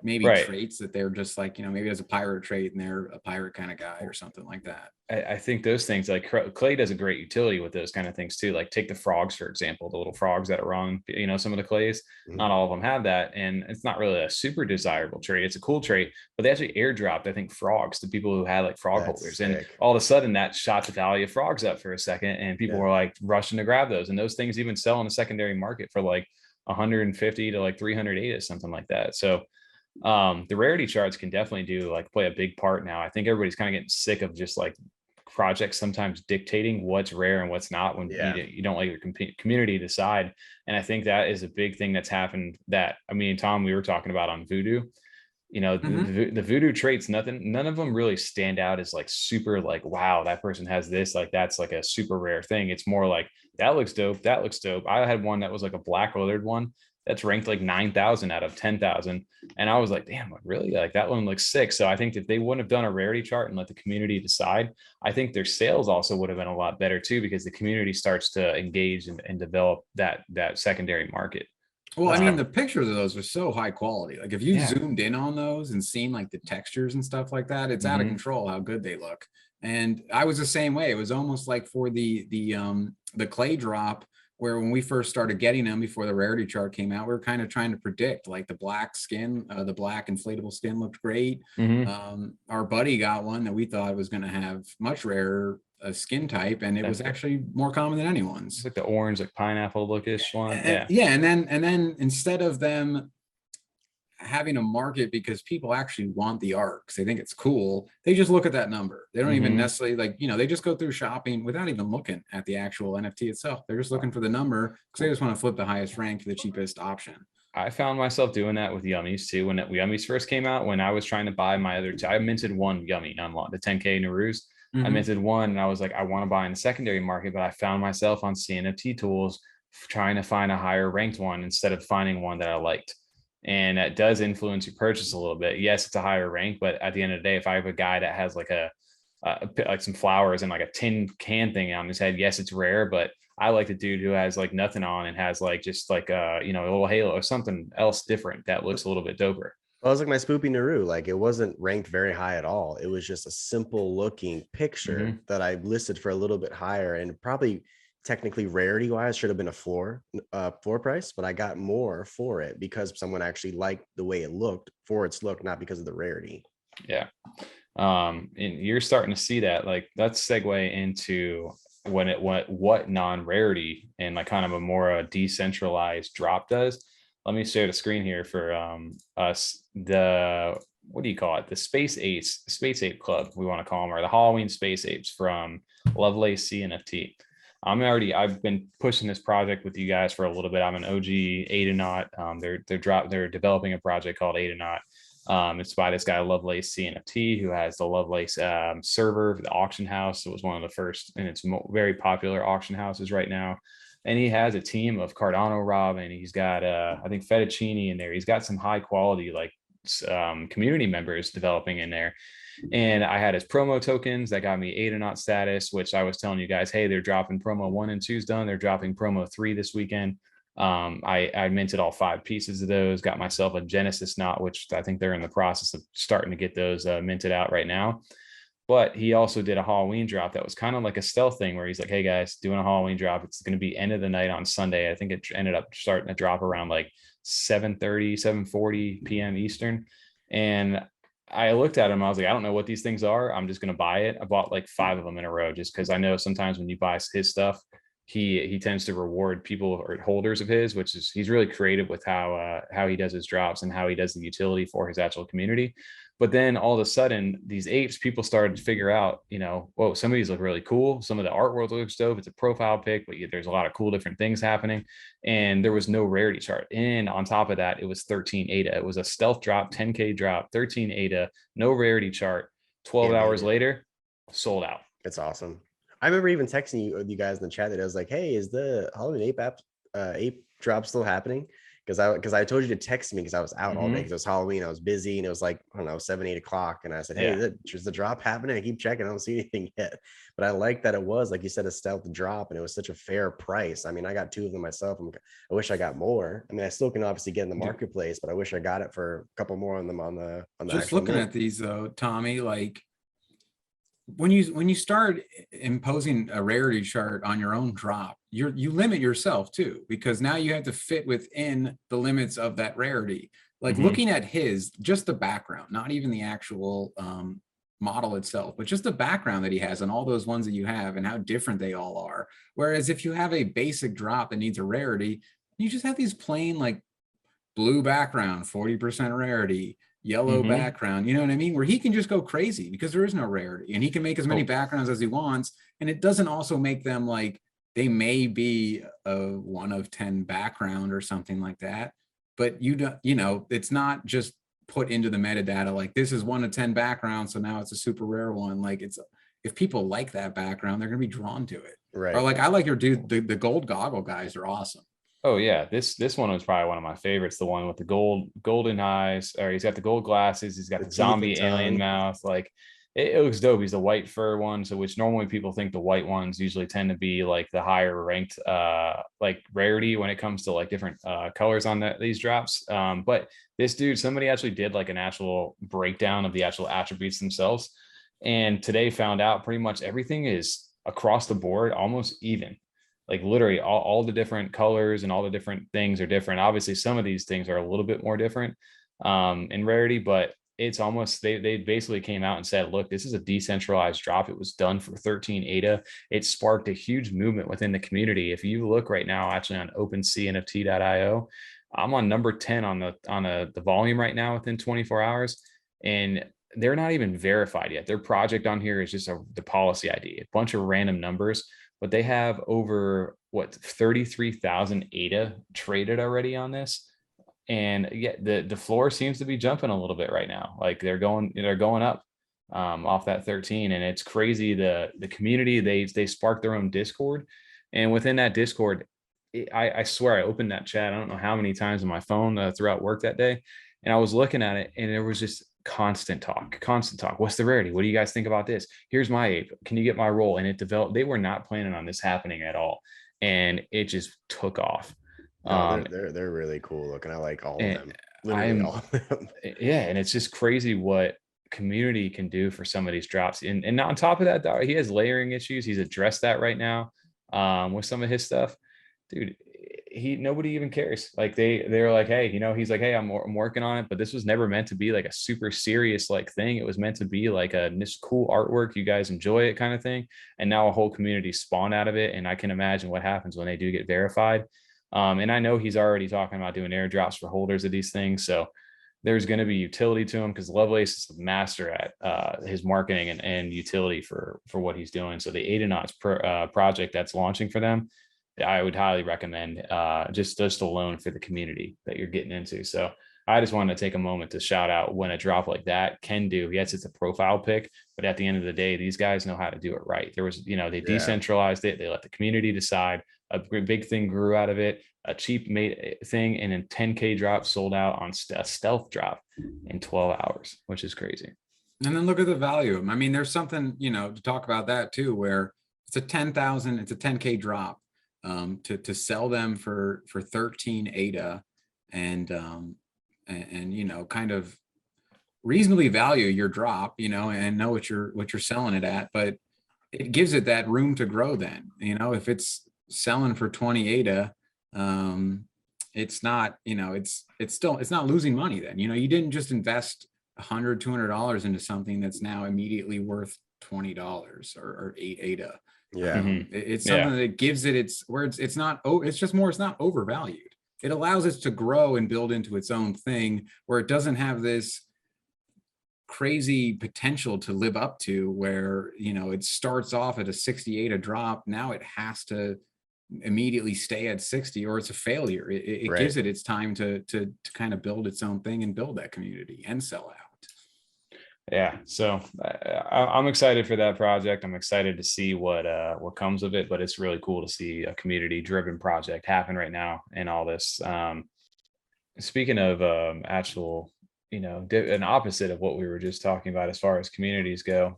maybe traits that they're just like, maybe there's a pirate trait and they're a pirate kind of guy or something like that. I think those things, like Clay does a great utility with those kind of things too. Like take the frogs, for example, the little frogs that are on, some of the clays, not all of them have that. And it's not really a super desirable trait. It's a cool trait, but they actually airdropped, I think, frogs to people who had like frog holders. Sick. And all of a sudden that shot the value of frogs up for a second. And people were like rushing to grab those. And those things even sell in the secondary market for like 150 to like 300 ADA, something like that. So the rarity charts can definitely play a big part now. I think everybody's kind of getting sick of just like projects sometimes dictating what's rare and what's not when you don't let your community decide. And I think that is a big thing that's happened that, Tom, we were talking about on Vudu, the Vudu traits, none of them really stand out as like super like, wow, that person has this, like that's like a super rare thing. It's more like that looks dope. That looks dope. I had one that was like a black leathered one that's ranked like 9,000 out of 10,000. And I was like, damn, really? Like that one looks sick. So I think if they wouldn't have done a rarity chart and let the community decide, I think their sales also would have been a lot better too, because the community starts to engage and develop that secondary market. Well, the pictures of those are so high quality. Like if you zoomed in on those and seen like the textures and stuff like that, it's out of control how good they look. And I was the same way. It was almost like for the clay drop, where when we first started getting them before the rarity chart came out, we were kind of trying to predict, like the black skin, the black inflatable skin looked great. Our buddy got one that we thought was going to have much rarer skin type, and it was actually more common than anyone's. It's like the orange, like pineapple lookish one. And then instead of them having a market because people actually want the art because they think it's cool, they just look at that number. They don't even necessarily, like, you know, they just go through shopping without even looking at the actual NFT itself. They're just looking for the number because they just want to flip the highest rank to the cheapest option. I found myself doing that with Yummies too. When Yummies first came out, when I was trying to buy my other two, I minted one Yummy on the 10K Narus. I minted one and I was like, I want to buy in the secondary market, but I found myself on CNFT tools trying to find a higher ranked one instead of finding one that I liked. And that does influence your purchase a little bit. Yes, it's a higher rank, but at the end of the day, if I have a guy that has like like some flowers and like a tin can thing on his head, yes, it's rare, but I like the dude who has like nothing on and has like just like you know, a little halo or something else different that looks a little bit doper. Well, it was like my Spoopy Naru. Like, it wasn't ranked very high at all. It was just a simple looking picture that I listed for a little bit higher, and probably technically rarity wise should have been a floor price, but I got more for it because someone actually liked the way it looked for its look, not because of the rarity. Yeah. And you're starting to see that. Like, let's segue into what non-rarity and like kind of a more decentralized drop does. Let me share the screen here for us. What do you call it? The Space Ape Club, we want to call them, or the Halloween Space Apes from LegacyCNFT. I've been pushing this project with you guys for a little bit. I'm an OG Aeonaut. They're developing a project called Aeonaut. It's by this guy LegacyCNFT, who has the Lovelace server, the auction house. It was one of the first, and it's very popular auction houses right now. And he has a team of Cardano Rob, and he's got I think Fettuccine in there. He's got some high quality like community members developing in there. And I had his promo tokens that got me Aeonaut status, which I was telling you guys, hey, they're dropping promo 1 and 2's done. They're dropping promo 3 this weekend. I minted all 5 pieces of those, got myself a Genesis knot, which I think they're in the process of starting to get those minted out right now. But he also did a Halloween drop that was kind of like a stealth thing where he's like, hey guys, doing a Halloween drop. It's going to be end of the night on Sunday. I think it ended up starting to drop around like 7:40 p.m. Eastern. And I looked at him. I was like, I don't know what these things are. I'm just going to buy it. I bought like 5 of them in a row just because I know sometimes when you buy his stuff, he tends to reward people or holders of his, which is, he's really creative with how he does his drops and how he does the utility for his actual community. But then all of a sudden, these apes, people started to figure out, you know, whoa, some of these look really cool. Some of the artwork looks dope. It's a profile pic, but there's a lot of cool different things happening. And there was no rarity chart. And on top of that, it was 13 ADA. It was a stealth drop, 10K drop, 13 ADA, no rarity chart. 12 hours later, sold out. It's awesome. I remember even texting you guys in the chat that I was like, hey, is the Halloween ape drop still happening? Because I told you to text me because I was out all day because it was Halloween. I was busy and it was like, I don't know, 7-8 o'clock. And I said, hey, is the drop happening? I keep checking. I don't see anything yet. But I like that it was, like you said, a stealth drop, and it was such a fair price. I mean, I got 2 of them myself. I wish I got more. I mean, I still can obviously get in the marketplace, but I wish I got it for a couple more on them on the just looking at these though, Tommy, like when you start imposing a rarity chart on your own drop, you limit yourself too, because now you have to fit within the limits of that rarity. Like looking at his, just the background, not even the actual model itself, but just the background that he has and all those ones that you have and how different they all are. Whereas if you have a basic drop that needs a rarity, you just have these plain like blue background, 40% rarity, yellow background, you know what I mean? Where he can just go crazy because there is no rarity, and he can make as many backgrounds as he wants. And it doesn't also make them like, they may be a 1 of 10 background or something like that, but you don't, you know, it's not just put into the metadata like this is 1 of 10 background, so now it's a super rare one. Like, it's, if people like that background, they're gonna be drawn to it. Right. Or like, I like your dude, the gold goggle guys are awesome. Oh yeah, this one was probably one of my favorites. The one with the golden eyes, or he's got the gold glasses. He's got the zombie alien mouth. Like, it looks dope. He's the white fur one, so which normally people think the white ones usually tend to be like the higher ranked like rarity when it comes to like different colors on these drops. But this dude, somebody actually did like an actual breakdown of the actual attributes themselves, and today found out pretty much everything is across the board almost even. like literally all the different colors and all the different things are different. Obviously, some of these things are a little bit more different in rarity, but it's almost, they basically came out and said, look, this is a decentralized drop. It was done for 13 ADA. It sparked a huge movement within the community. If you look right now, actually on OpenCNFT.io, I'm on number 10 on the volume right now within 24 hours. And they're not even verified yet. Their project on here is just the policy ID, a bunch of random numbers, but they have over 33,000 ADA traded already on this. And yeah, the floor seems to be jumping a little bit right now. Like they're going up off that 13, and it's crazy. The community, they sparked their own Discord, and within that Discord, I swear I opened that chat I don't know how many times on my phone throughout work that day, and I was looking at it, and there was just constant talk. What's the rarity? What do you guys think about this? Here's my ape. Can you get my roll? And it developed. They were not planning on this happening at all, and it just took off. No, they're really cool looking. I like all of them. Literally all of them. Yeah, and it's just crazy what community can do for some of these drops. And on top of that, he has layering issues. He's addressed that right now with some of his stuff. Dude, nobody even cares. Like they're like, hey, he's like, hey, I'm working on it, but this was never meant to be like a super serious like thing. It was meant to be like this cool artwork. You guys enjoy it kind of thing. And now a whole community spawned out of it. And I can imagine what happens when they do get verified. And I know he's already talking about doing airdrops for holders of these things. So there's going to be utility to him, because Lovelace is the master at his marketing and utility for what he's doing. So the Aeonauts project that's launching for them, I would highly recommend just alone for the community that you're getting into. So I just wanted to take a moment to shout out what a drop like that can do. Yes, it's a profile pick, but at the end of the day, these guys know how to do it right. There was, they decentralized it. They let the community decide. A big thing grew out of it, a cheap made thing, and then 10K drop sold out on a stealth drop in 12 hours, which is crazy. And then look at the value. I mean, there's something, to talk about that too, where it's a 10K drop to sell them for 13 ADA and kind of reasonably value your drop, and know what you're selling it at, but it gives it that room to grow then, if it's selling for 20 ADA, it's not, it's not losing money then, you didn't just invest $100-$200 into something that's now immediately worth $20 or 8 ADA. Yeah. It's something that gives it it's not overvalued. It allows it to grow and build into its own thing, where it doesn't have this crazy potential to live up to, where it starts off at a 68 a drop. Now it has to immediately stay at 60, or it's a failure. It right. gives it its time to kind of build its own thing and build that community and sell out. Yeah, so I'm excited for that project. I'm excited to see what comes of it, but it's really cool to see a community driven project happen right now and all this. Speaking of actual, an opposite of what we were just talking about as far as communities go,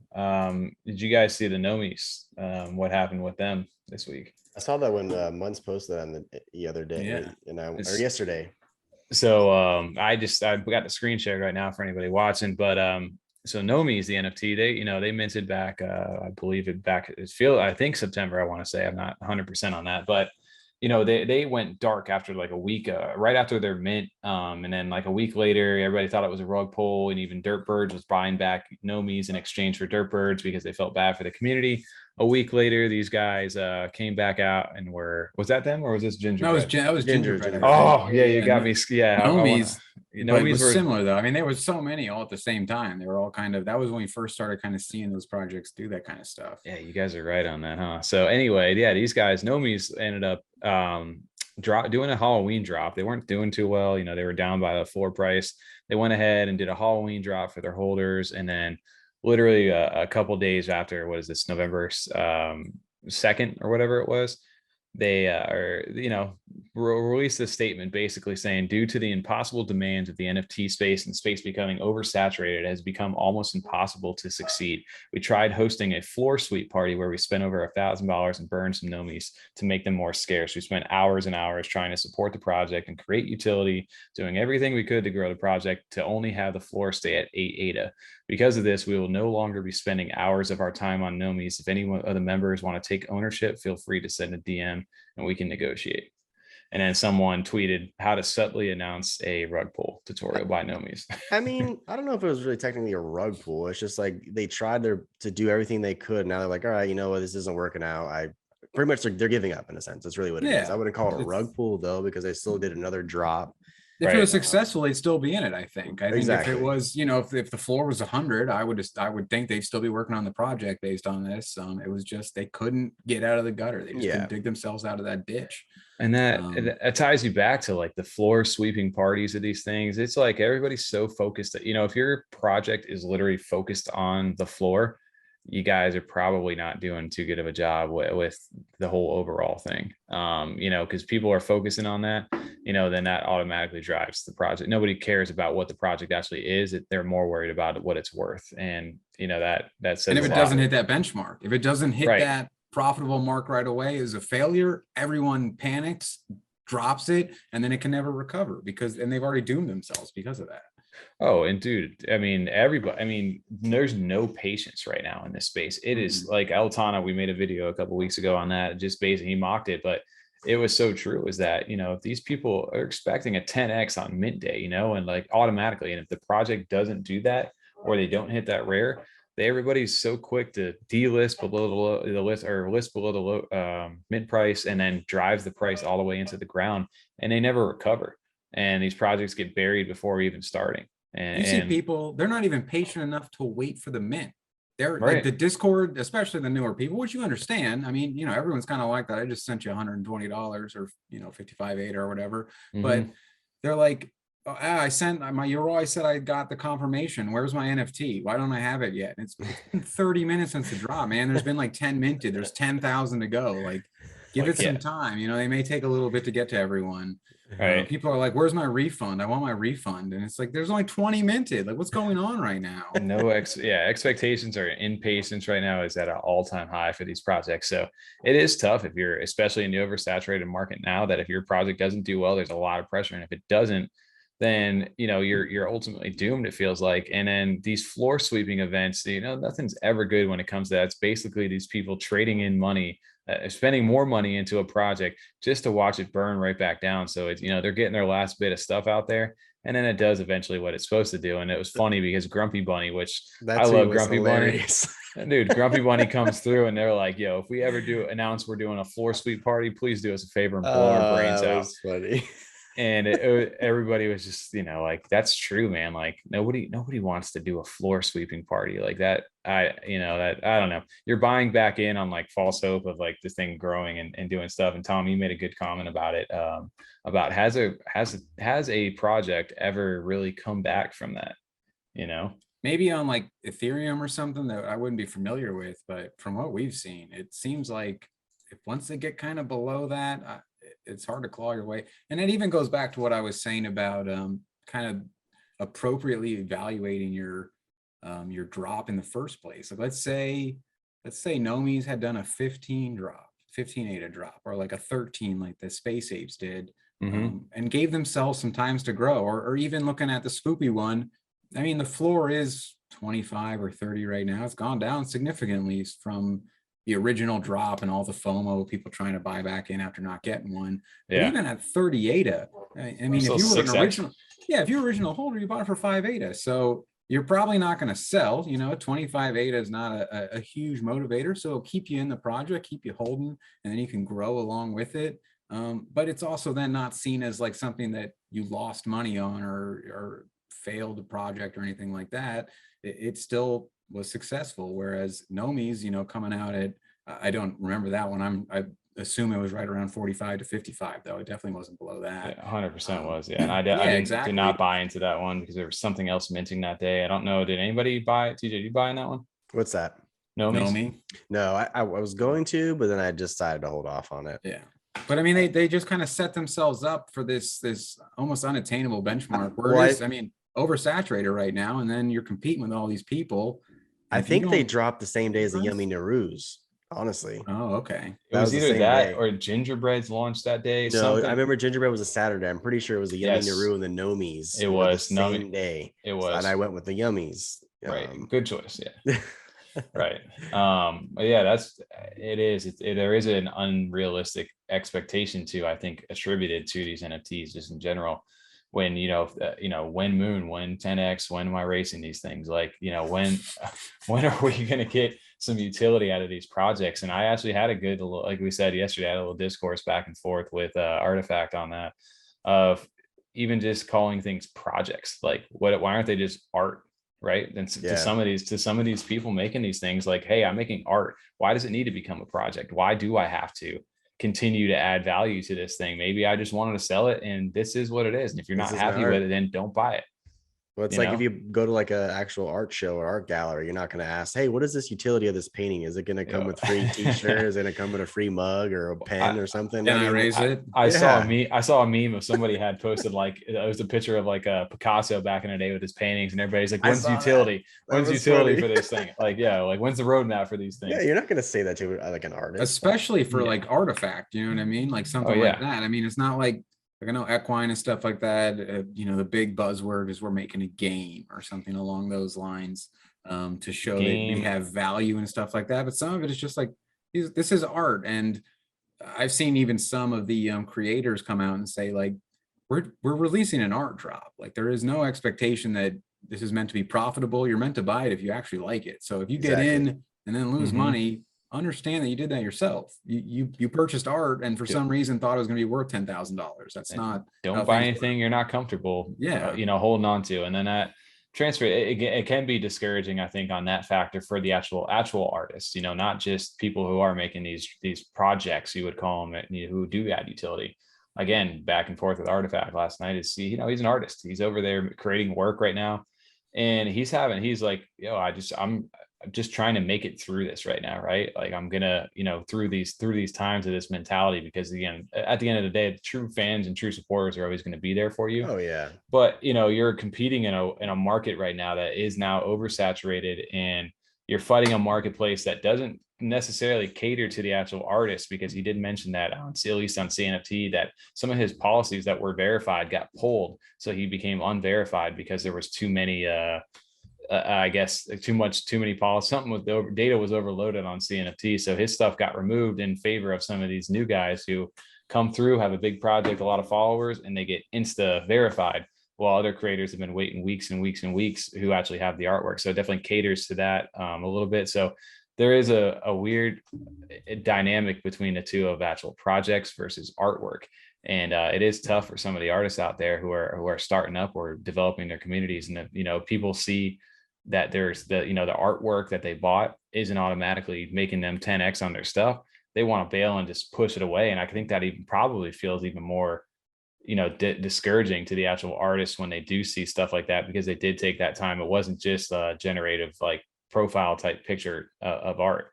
did you guys see the Gnomies? What happened with them this week? I saw that when Munz posted on the other day, or yesterday. So I got the screen share right now for anybody watching, but so Gnomies, the NFT, they minted back, I believe I think September, I want to say, I'm not 100% on that, but they went dark after like a week, right after their mint, and then like a week later, everybody thought it was a rug pull, and even Deadpxlz was buying back Gnomies in exchange for Deadpxlz because they felt bad for the community. A week later, these guys came back out and was that them or was this Gingerbread? That was Gingerbread. Oh yeah, you got me. Yeah, Gnomies. Gnomies were similar though. I mean, there was so many all at the same time. They were all that was when we first started kind of seeing those projects do that kind of stuff. Yeah, you guys are right on that, huh? So anyway, yeah, these guys, Gnomies, ended up doing a Halloween drop. They weren't doing too well. They were down by the floor price. They went ahead and did a Halloween drop for their holders, and then literally a couple days after, what is this, November 2nd or whatever it was, they released a statement basically saying, due to the impossible demands of the NFT space and space becoming oversaturated, it has become almost impossible to succeed. We tried hosting a floor sweep party where we spent over $1,000 and burned some Gnomies to make them more scarce. We spent hours and hours trying to support the project and create utility, doing everything we could to grow the project, to only have the floor stay at 8 ADA. Because of this, we will no longer be spending hours of our time on Gnomies. If any of the members want to take ownership, feel free to send a DM and we can negotiate. And then someone tweeted how to subtly announce a rug pull tutorial by Gnomies. I mean, I don't know if it was really technically a rug pull. It's just like they tried to do everything they could. Now they're like, all right, you know what, this isn't working out. I pretty much they're giving up in a sense. That's really what it is. I wouldn't call it a rug pull though, because they still did another drop. If it was successful, they'd still be in it. I think Exactly. if it was, you know, if the floor was 100, I would think they'd still be working on the project based on this. It was just they couldn't get out of the gutter. They just couldn't dig themselves out of that ditch. And that ties you back to like the floor sweeping parties of these things. It's like everybody's so focused that, you know, if your project is literally focused on the floor, you guys are probably not doing too good of a job with the whole overall thing. You know, because people are focusing on that, you know, then that automatically drives the project. Nobody cares about what the project actually is. They're more worried about what it's worth. And, you know, that says, and if it doesn't hit that benchmark, if it doesn't hit that profitable mark right away, is a failure, everyone panics, drops it, and then it can never recover and they've already doomed themselves because of that. Oh, and dude, I mean, there's no patience right now in this space. It is like Eltana, we made a video a couple of weeks ago on that, just basically he mocked it, but it was so true, is that, you know, if these people are expecting a 10x on mint day, you know, and like automatically, and if the project doesn't do that, or they don't hit that rare, everybody's so quick to delist below the list, or list below the low mint price, and then drives the price all the way into the ground, and they never recover. And these projects get buried before even starting. And you see people, they're not even patient enough to wait for the mint. They're like the Discord, especially the newer people, which you understand. I mean, you know, everyone's kind of like that. I just sent you $120 or, you know, 55.8 or whatever. But they're like, oh, I sent my Yoroi, said I got the confirmation. Where's my NFT? Why don't I have it yet? And it's been 30 minutes since the drop, man. There's been like 10 minted. There's 10,000 to go. Like, give it some time. You know, they may take a little bit to get to everyone. People are like, where's my refund? I want my refund. And it's like, there's only 20 minted. Like, what's going on right now? Expectations or impatience right now is at an all-time high for these projects. So it is tough if you're, especially in the oversaturated market now, that if your project doesn't do well, there's a lot of pressure. And if it doesn't, then, you know, you're ultimately doomed, it feels like. And then these floor sweeping events, you know, nothing's ever good when it comes to that. It's basically these people trading in money, spending more money into a project just to watch it burn right back down. So it's, you know, they're getting their last bit of stuff out there, and then it does eventually what it's supposed to do. And it was funny because Grumpy Bunny, which I love Grumpy Bunny. Dude, Grumpy Bunny comes through and they're like, yo, if we ever announce we're doing a floor sweep party, please do us a favor and blow our brains out. Funny. And everybody was just, you know, like, that's true, man. Like nobody wants to do a floor sweeping party like that. I don't know. You're buying back in on like false hope of like this thing growing and doing stuff. And Tom, you made a good comment about it. About has a project ever really come back from that? You know, maybe on like Ethereum or something that I wouldn't be familiar with, but from what we've seen, it seems like if once they get kind of below that, it's hard to claw your way. And it even goes back to what I was saying about kind of appropriately evaluating your drop in the first place. Like let's say Gnomies had done a 15 ADA drop, or like a 13 like the Space Apes did, and gave themselves some times to grow, or even looking at the Spoopy one. I mean, the floor is 25 or 30 right now. It's gone down significantly from the original drop and all the FOMO, people trying to buy back in after not getting one. But even at 30 ADA, I mean, if you were if you're an original holder, you bought it for 5 ADA. So you're probably not going to sell. You know, 25 ADA is not a huge motivator. So it'll keep you in the project, keep you holding, and then you can grow along with it. But it's also then not seen as like something that you lost money on or failed a project or anything like that. It still was successful, whereas Gnomies, you know, coming out at, I don't remember that one. I assume it was right around 45 to 55, though. It definitely wasn't below that. Yeah, 100% was. Yeah, and I did not buy into that one because there was something else minting that day. I don't know. Did anybody buy it? TJ, did you buy in that one? What's that? Gnomies? No, I was going to, but then I decided to hold off on it. Yeah. But I mean, they just kind of set themselves up for this almost unattainable benchmark where Well, it is, I mean, oversaturated right now, and then you're competing with all these people. I If you think they don't- dropped the same day as the Yummi Narus, honestly. Oh, okay. It was the either same that day. or Gingerbreads launched that day. No, something. I remember Gingerbread was a Saturday. I'm pretty sure it was the Yummi Yes. Naru and the Gnomies. It were the was Nami. same day. It And was. I went with the Yummies. Right. Good choice. Yeah. Right. But yeah, there is an unrealistic expectation to, I think, attributed to these NFTs just in general. When when Moon, when 10x, when am I racing these things? Like, when are we going to get some utility out of these projects? And I actually had a good, like we said yesterday, I had a little discourse back and forth with Artaphakt on that, of even just calling things projects. Like, why aren't they just art? Right. And to some of these people making these things, like, hey, I'm making art. Why does it need to become a project? Why do I have to continue to add value to this thing? Maybe I just wanted to sell it and this is what it is. And if you're not happy with it, then don't buy it. Well, it's like if you go to like an actual art show or art gallery, you're not going to ask, hey, what is this utility of this painting? Is it going to come with free t-shirt? Is it going to come with a free mug or a pen or something? Can I raise it? I saw a meme of somebody had posted, like, it was a picture of like a Picasso back in the day with his paintings, and everybody's like, when's utility? When's utility for this thing? Like, yeah, like when's the roadmap for these things? Yeah, you're not going to say that to like an artist. Especially for like Artaphakt, you know what I mean? Like something like that. I mean, it's not like I know Equine and stuff like that, the big buzzword is we're making a game or something along those lines, to show that we have value and stuff like that. But some of it is just like, this is art. And I've seen even some of the creators come out and say, like, we're releasing an art drop. Like, there is no expectation that this is meant to be profitable. You're meant to buy it if you actually like it. So if you get in and then lose money, understand that you did that yourself. You purchased art and for some reason thought it was going to be worth $10,000. That's not. Don't buy anything you're not comfortable holding on to. And then that transfer, it can be discouraging, I think, on that factor for the actual artists, not just people who are making these projects, you would call them, who do add utility. Again, back and forth with Artaphakt last night is, he's an artist. He's over there creating work right now, and he's like, I'm just trying to make it through this right now, right? Like, I'm gonna, through these times of this mentality, because again, at the end of the day, the true fans and true supporters are always going to be there for you. Oh yeah. But you're competing in a market right now that is now oversaturated, and you're fighting a marketplace that doesn't necessarily cater to the actual artist, because he did mention that at least on CNFT, that some of his policies that were verified got pulled, so he became unverified because there was too many I guess too many policies. Something with the data was overloaded on CNFT, so his stuff got removed in favor of some of these new guys who come through, have a big project, a lot of followers, and they get insta verified, while other creators have been waiting weeks and weeks and weeks who actually have the artwork. So it definitely caters to that a little bit. So there is a weird dynamic between the two of actual projects versus artwork. And it is tough for some of the artists out there who are starting up or developing their communities. And people see that there's the artwork that they bought isn't automatically making them 10x on their stuff. They want to bail and just push it away. And I think that even probably feels even more discouraging to the actual artists when they do see stuff like that, because they did take that time. It wasn't just a generative like profile type picture of art.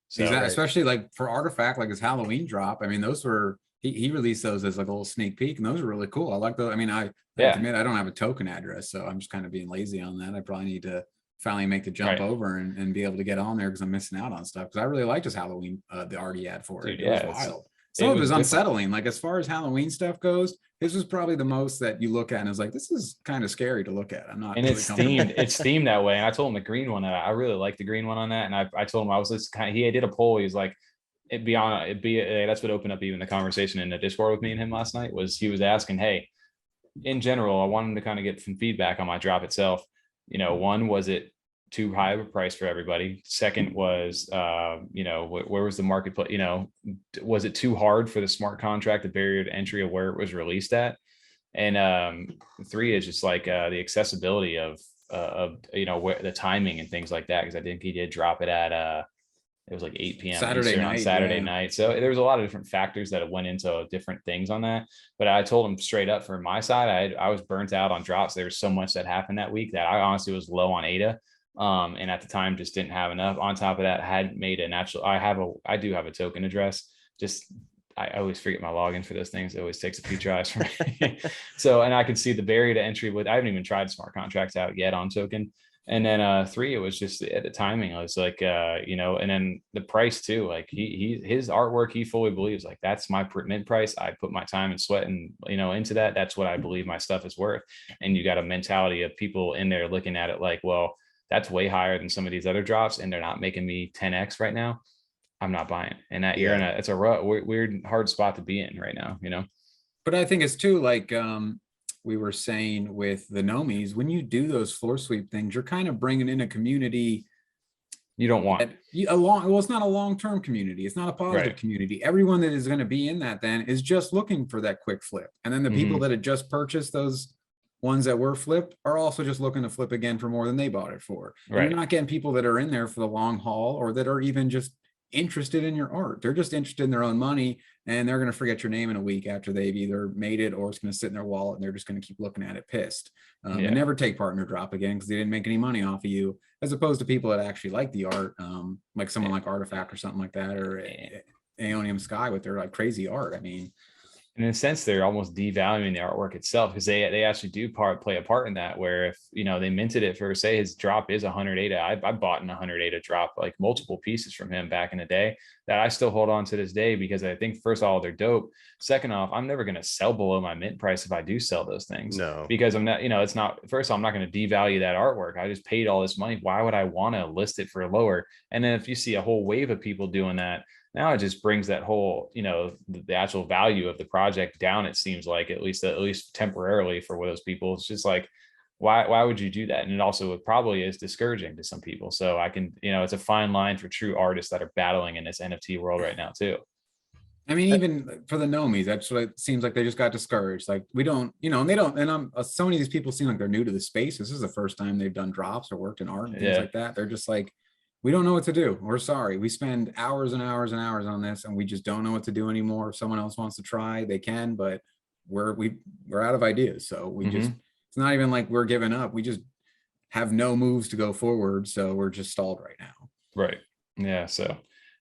So exactly. Especially like for Artaphakt, like his Halloween drop, I mean, those were he released those as like a little sneak peek, and those are really cool. I like those. I mean, I admit I don't have a token address, so I'm just kind of being lazy on that. I probably need to finally make the jump over and be able to get on there, because I'm missing out on stuff. Because I really liked his Halloween, the art he had for it. It was wild. Some of it was unsettling. Like, as far as Halloween stuff goes, this was probably the most that you look at and is like, this is kind of scary to look at. I'm not. And it's themed that way. And I told him the green one, I really like the green one on that. And I told him he did a poll. He's like, that's what opened up even the conversation in the Discord with me and him last night, was he was asking, hey, in general, I wanted to kind of get some feedback on my drop itself. One, was it too high of a price for everybody? Second was, where was the marketplace? Was it too hard for the smart contract, the barrier to entry of where it was released at? And 3 is just like the accessibility of where the timing and things like that, because I think he did drop it at it was like 8 p.m. Saturday night. So there was a lot of different factors that went into different things on that. But I told him straight up, from my side, I was burnt out on drops. There was so much that happened that week that I honestly was low on ADA. And at the time just didn't have enough. On top of that, I had made I do have a token address. Just I always forget my login for those things. It always takes a few tries for me. So, and I could see the barrier to entry with, I haven't even tried smart contracts out yet on token. And then 3, it was just at the timing. I was like, you know, and then the price too, like his artwork, he fully believes like that's my mint price. I put my time and sweat and, you know, into that. That's what I believe my stuff is worth. And you got a mentality of people in there looking at it like, well, that's way higher than some of these other drops, and they're not making me 10x right now. I'm not buying. And that you're in a, it's a weird, hard spot to be in right now, you know? But I think it's too, like we were saying with the Gnomies, when you do those floor sweep things, you're kind of bringing in a community you don't want well, it's not a long-term community. It's not a positive community. Everyone that is going to be in that then is just looking for that quick flip. And then the people that had just purchased those ones that were flipped are also just looking to flip again for more than they bought it for. You're not getting people that are in there for the long haul, or that are even just interested in your art. They're just interested in their own money, and they're going to forget your name in a week after they've either made it, or it's going to sit in their wallet and they're just going to keep looking at it pissed and never take part in their drop again because they didn't make any money off of you, as opposed to people that actually like the art, like someone like Artaphakt or something like that, or aeoniumsky with their like crazy art. I mean, in a sense, they're almost devaluing the artwork itself, because they actually do play a part in that, where if, you know, they minted it for, say his drop is 100 ADA. I bought in 100 ADA drop, like multiple pieces from him back in the day that I still hold on to this day, because I think first of all, they're dope. Second off, I'm never going to sell below my mint price if I do sell those things. No, because I'm not, you know, it's not, first of all, I'm not going to devalue that artwork. I just paid all this money. Why would I want to list it for lower? And then if you see a whole wave of people doing that, now it just brings that whole, you know, the actual value of the project down. It seems like, at least temporarily for those people. It's just like, why would you do that? And it also probably is discouraging to some people. So I can, you know, it's a fine line for true artists that are battling in this NFT world right now too. I mean, even for the Gnomies, that's what it seems like. They just got discouraged. Like, we don't, you know, and they don't, and so many of these people seem like they're new to the space. This is the first time they've done drops or worked in art and things like that. They're just like, we don't know what to do. We're sorry. We spend hours and hours and hours on this, and we just don't know what to do anymore. If someone else wants to try, they can, but we're out of ideas. So we just, it's not even like we're giving up. We just have no moves to go forward. So we're just stalled right now. Right. Yeah. So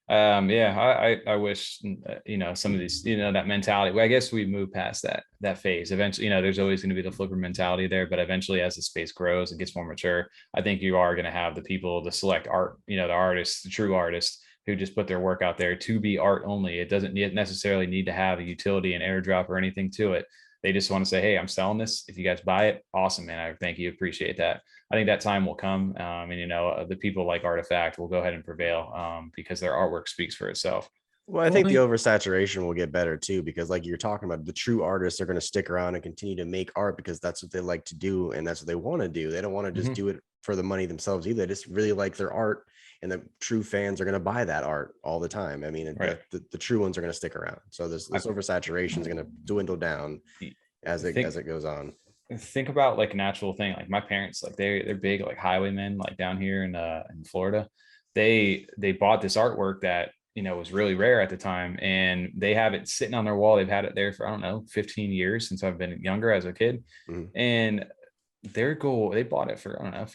I wish, you know, some of these, you know, that mentality, well, I guess we move past that phase eventually. You know, there's always going to be the flipper mentality there, but eventually as the space grows and gets more mature, I think you are going to have the people, the select art, you know, the artists, the true artists who just put their work out there to be art only. It doesn't necessarily need to have a utility and airdrop or anything to it. They just want to say, hey, I'm selling this. If you guys buy it, awesome, man. I thank you. Appreciate that. I think that time will come. And, you know, the people like Artaphakt will go ahead and prevail because their artwork speaks for itself. Well, I think the oversaturation will get better too, because like you're talking about, the true artists are going to stick around and continue to make art because that's what they like to do. And that's what they want to do. They don't want to just do it for the money themselves either. They just really like their art, and the true fans are going to buy that art all the time. I mean, the true ones are going to stick around. So this oversaturation is going to dwindle down as it goes on. Think about like an actual thing. Like my parents, like they're big like highwaymen, like down here in Florida. They bought this artwork that, you know, was really rare at the time, and they have it sitting on their wall. They've had it there for, I don't know, 15 years since I've been younger as a kid. And their goal, they bought it for, I don't know,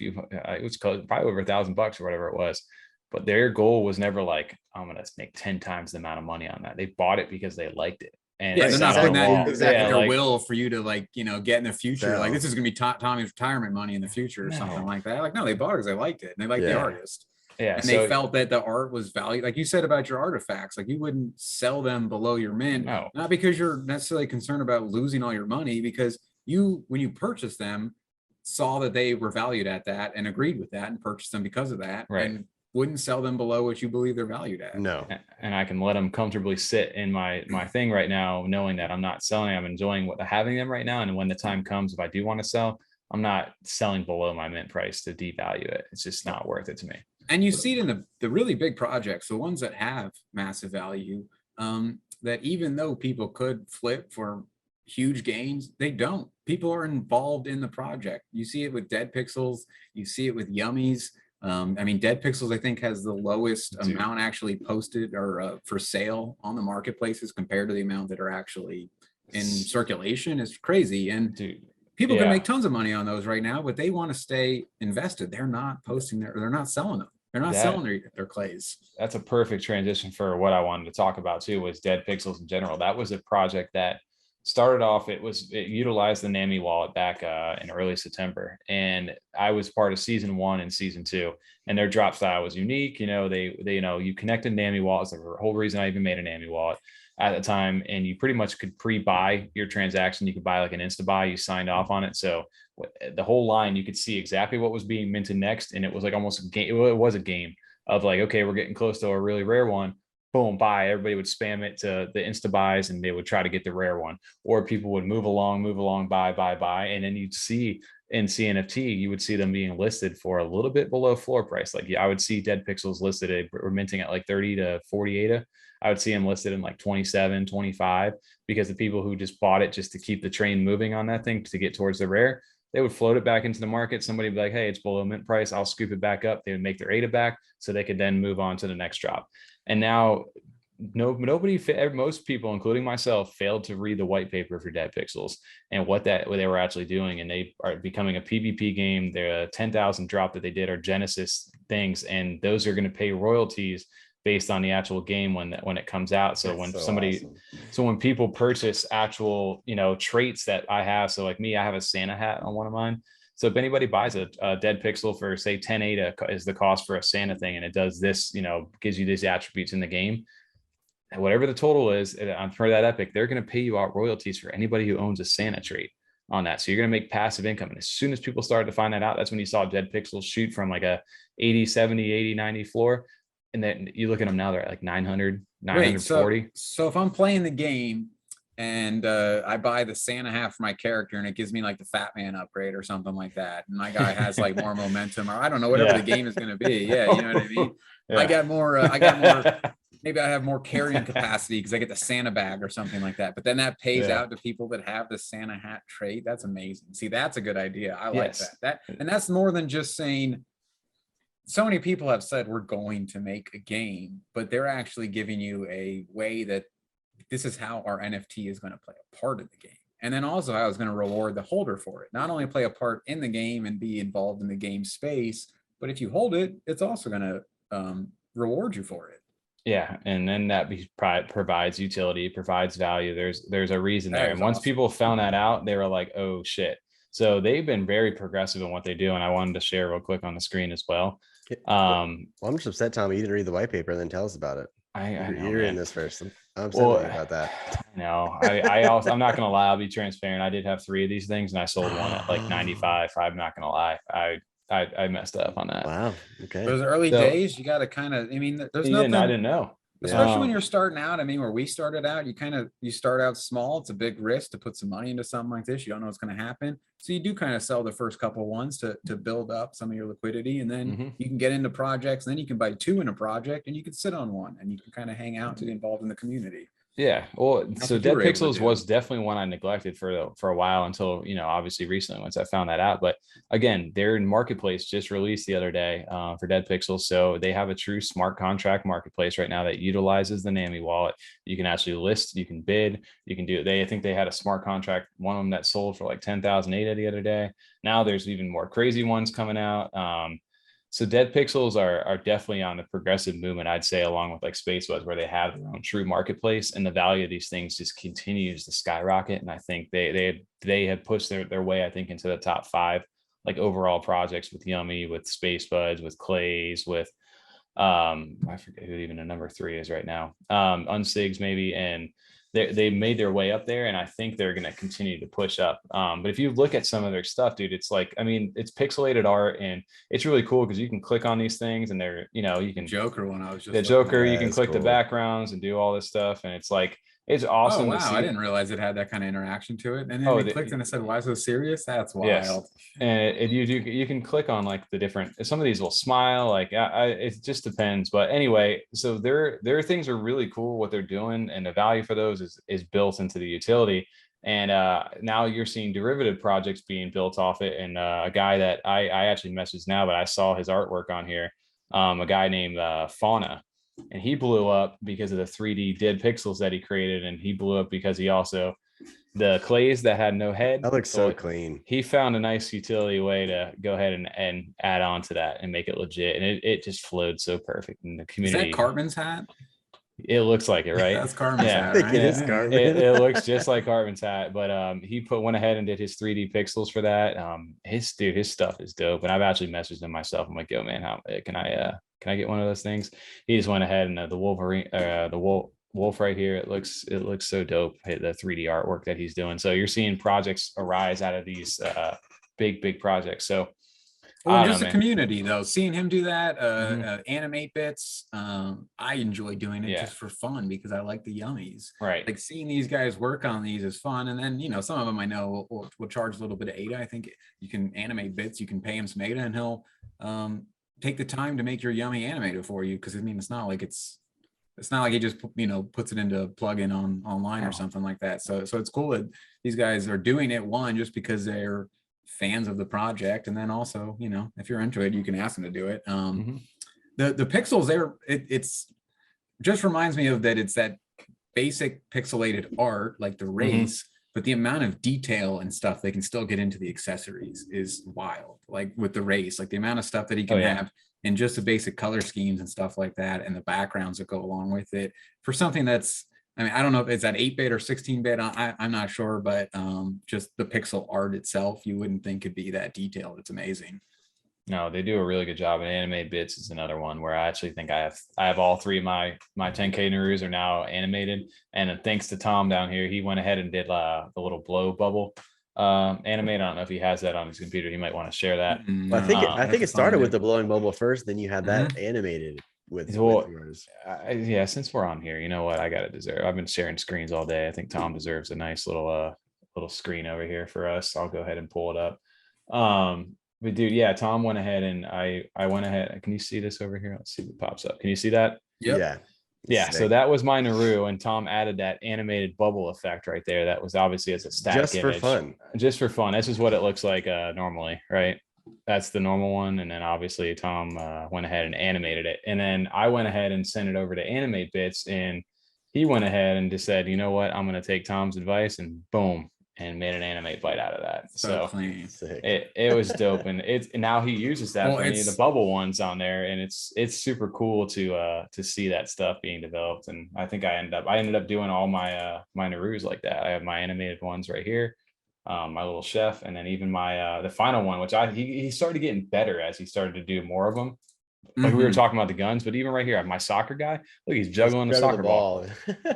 it was probably over $1,000 or whatever it was. But their goal was never like, I'm going to make 10 times the amount of money on that. They bought it because they liked it. And they're not putting that exactly like, will for you to, like, you know, get in the future. Like, this is going to be Tommy's retirement money in the future or something like that. Like, no, they bought it because they liked it and they liked the artist. Yeah, and they felt that the art was valued. Like you said about your artifacts, like you wouldn't sell them below your mint, not because you're necessarily concerned about losing all your money, because you, when you purchased them, saw that they were valued at that and agreed with that and purchased them because of that. And wouldn't sell them below what you believe they're valued at. No. And I can let them comfortably sit in my thing right now, knowing that I'm not selling, I'm enjoying having them right now. And when the time comes, if I do want to sell, I'm not selling below my mint price to devalue it. It's just not worth it to me. And you see it in the really big projects, the ones that have massive value, that even though people could flip for huge gains, they don't. People are involved in the project. You see it with Deadpxlz, you see it with Yummies. I mean, Deadpxlz, I think, has the lowest amount actually posted or for sale on the marketplaces compared to the amount that are actually in circulation. Is crazy. And people can make tons of money on those right now, but they want to stay invested. They're not posting they're not selling them. They're not selling their clays. That's a perfect transition for what I wanted to talk about too, was Deadpxlz in general. That was a project that started off, it utilized the Nami wallet back in early September, and I was part of season 1 and season 2, and their drop style was unique. They you connected Nami wallets. The whole reason I even made a Nami wallet at the time, and you pretty much could pre-buy your transaction. You could buy like an insta buy, you signed off on it. So the whole line, you could see exactly what was being minted next, and it was like almost a game. It was a game of like, okay, we're getting close to a really rare one. Boom, buy. Everybody would spam it to the insta buys, and they would try to get the rare one, or people would move along, buy, and then you'd see in CNFT, you would see them being listed for a little bit below floor price. Like I would see Deadpxlz listed, we're minting at like 30 to 40 ADA. I would see them listed in like 27, 25, because the people who just bought it just to keep the train moving on that thing to get towards the rare, they would float it back into the market. Somebody would be like, hey, it's below mint price, I'll scoop it back up. They would make their ADA back so they could then move on to the next drop. And now most people, including myself, failed to read the white paper for Deadpxlz and what they were actually doing. And they are becoming a PvP game. Their 10,000 drop that they did are Genesis things, and those are going to pay royalties based on the actual game when it comes out. So when when people purchase actual, traits that I have, so like me, I have a Santa hat on one of mine. So if anybody buys a Deadpxlz for say 10 ADA is the cost for a Santa thing, and it does this, gives you these attributes in the game, and whatever the total is for that epic, they're going to pay you out royalties for anybody who owns a Santa trait on that. So you're going to make passive income. And as soon as people started to find that out, that's when you saw Deadpxlz shoot from like a 80, 70, 80, 90 floor. And then you look at them now, they're at like 900, 940. Wait, so if I'm playing the game and I buy the Santa hat for my character, and it gives me like the Fat Man upgrade or something like that, and my guy has like more momentum, or I don't know, whatever the game is going to be. Yeah, you know what I mean? Yeah. I got more, maybe I have more carrying capacity because I get the Santa bag or something like that. But then that pays out to people that have the Santa hat trait. That's amazing. See, that's a good idea. I like that. And that's more than just saying, so many people have said we're going to make a game, but they're actually giving you a way that this is how our NFT is going to play a part of the game. And then also I was going to reward the holder for it. Not only play a part in the game and be involved in the game space, but if you hold it, it's also going to reward you for it. Yeah, and then that provides utility, provides value. There's a reason there. And once people found that out, they were like, oh shit. So they've been very progressive in what they do, and I wanted to share real quick on the screen as well. Well, I'm just upset, Tommy, you didn't read the white paper and then tell us about it. You're in this first. I'm upset about that. No, I also, I'm not gonna lie, I'll be transparent. I did have 3 of these things, and I sold one at like 95. I'm not gonna lie, I messed up on that. Wow. Okay. Those early days, you got to kind of, I mean, there's nothing. I didn't know. Especially when you're starting out. I mean, where we started out, you start out small. It's a big risk to put some money into something like this. You don't know what's going to happen. So you do kind of sell the first couple ones to build up some of your liquidity. And then you can get into projects. And then you can buy 2 in a project, and you can sit on one, and you can kind of hang out to be involved in the community. Yeah, well, so Deadpxlz was definitely one I neglected for a while until, obviously recently once I found that out. But again, their marketplace just released the other day for Deadpxlz. So they have a true smart contract marketplace right now that utilizes the Nami wallet. You can actually list, you can bid, you can do. I think they had a smart contract, one of them that sold for like 10,000 ADA the other day. Now there's even more crazy ones coming out. So Deadpxlz are definitely on the progressive movement, I'd say, along with like Spacebudz, where they have their own true marketplace, and the value of these things just continues to skyrocket. And I think they have pushed their way, I think, into the top 5 like overall projects with Yummi, with Spacebudz, with Clays, with I forget who even the number 3 is right now, Unsigs maybe, and they made their way up there, and I think they're going to continue to push up. But if you look at some of their stuff, dude, it's like, I mean, it's pixelated art, and it's really cool because you can click on these things, and they're, you can Joker one. I was just the Joker. You can click the backgrounds and do all this stuff, and it's like, it's awesome. Oh, wow. I didn't realize it had that kind of interaction to it. And then we clicked and it said, why so serious? That's wild. Yes. And you can click on like the different, some of these will smile, like it just depends. But anyway, so their things are really cool what they're doing, and the value for those is built into the utility. And now you're seeing derivative projects being built off it. And a guy that I actually messaged now, but I saw his artwork on here, a guy named Fauna. And he blew up because of the 3D Deadpxlz that he created. And he blew up because he also the clays that had no head. That looks so clean. He found a nice utility way to go ahead and add on to that and make it legit. And it just flowed so perfect in the community. Is that Cartman's hat? It looks like it, right? That's Cartman's hat, I think right? it is Cartman. It looks just like Cartman's hat, but he went ahead and did his 3D pixels for that. His stuff is dope. And I've actually messaged him myself. I'm like, yo, man, how can I get one of those things? He just went ahead and the Wolverine, the wolf right here. It looks so dope. The 3D artwork that he's doing. So you're seeing projects arise out of these big projects. So well, just the community though, seeing him do that, animate bits. I enjoy doing it just for fun because I like the yummies. Right. Like seeing these guys work on these is fun. And then, you know, some of them I know will charge a little bit of ADA. I think you can animate bits, you can pay him some ADA and he'll take the time to make your Yummi animated for you. Cause I mean, it's not like he just, you know, puts it into a plugin online or something like that. So it's cool that these guys are doing it, one, just because they're fans of the project, and then also, you know, if you're into it, you can ask them to do it. The pixels there, it's just reminds me of that. It's that basic pixelated art like the race, but the amount of detail and stuff they can still get into the accessories is wild. Like with the race, like the amount of stuff that he can have in just the basic color schemes and stuff like that, and the backgrounds that go along with it for something that's, I mean, I don't know if it's at 8-bit or 16-bit. I'm not sure, but just the pixel art itself, you wouldn't think could be that detailed. It's amazing. No, they do a really good job. And animated bits is another one where I actually think I have all three of my 10K Narus are now animated. And thanks to Tom down here, he went ahead and did the little blow bubble animate. I don't know if he has that on his computer. He might want to share that. Well, I think it started with the blowing bubble first, then you had that animated. With yours. Yeah, since we're on here, you know what, I got to deserve. I've been sharing screens all day. I think Tom deserves a nice little screen over here for us. I'll go ahead and pull it up. But dude, yeah, Tom went ahead and I went ahead. Can you see this over here? Let's see if it pops up. Can you see that? Yep. Yeah. So that was my Naru, and Tom added that animated bubble effect right there. That was obviously as a static image. Just for fun. This is what it looks like normally, right? That's the normal one. And then obviously Tom went ahead and animated it. And then I went ahead and sent it over to Animate Bits, and he went ahead and just said, you know what, I'm going to take Tom's advice, and boom, and made an animate bite out of that. So it was dope. And now he uses that for any of the bubble ones on there. And it's super cool to see that stuff being developed. And I think I ended up doing all my Narus like that. I have my animated ones right here. My little chef, and then even my the final one, which he started getting better as he started to do more of them. Like we were talking about the guns, but even right here, I have my soccer guy. Look, he's juggling the soccer ball.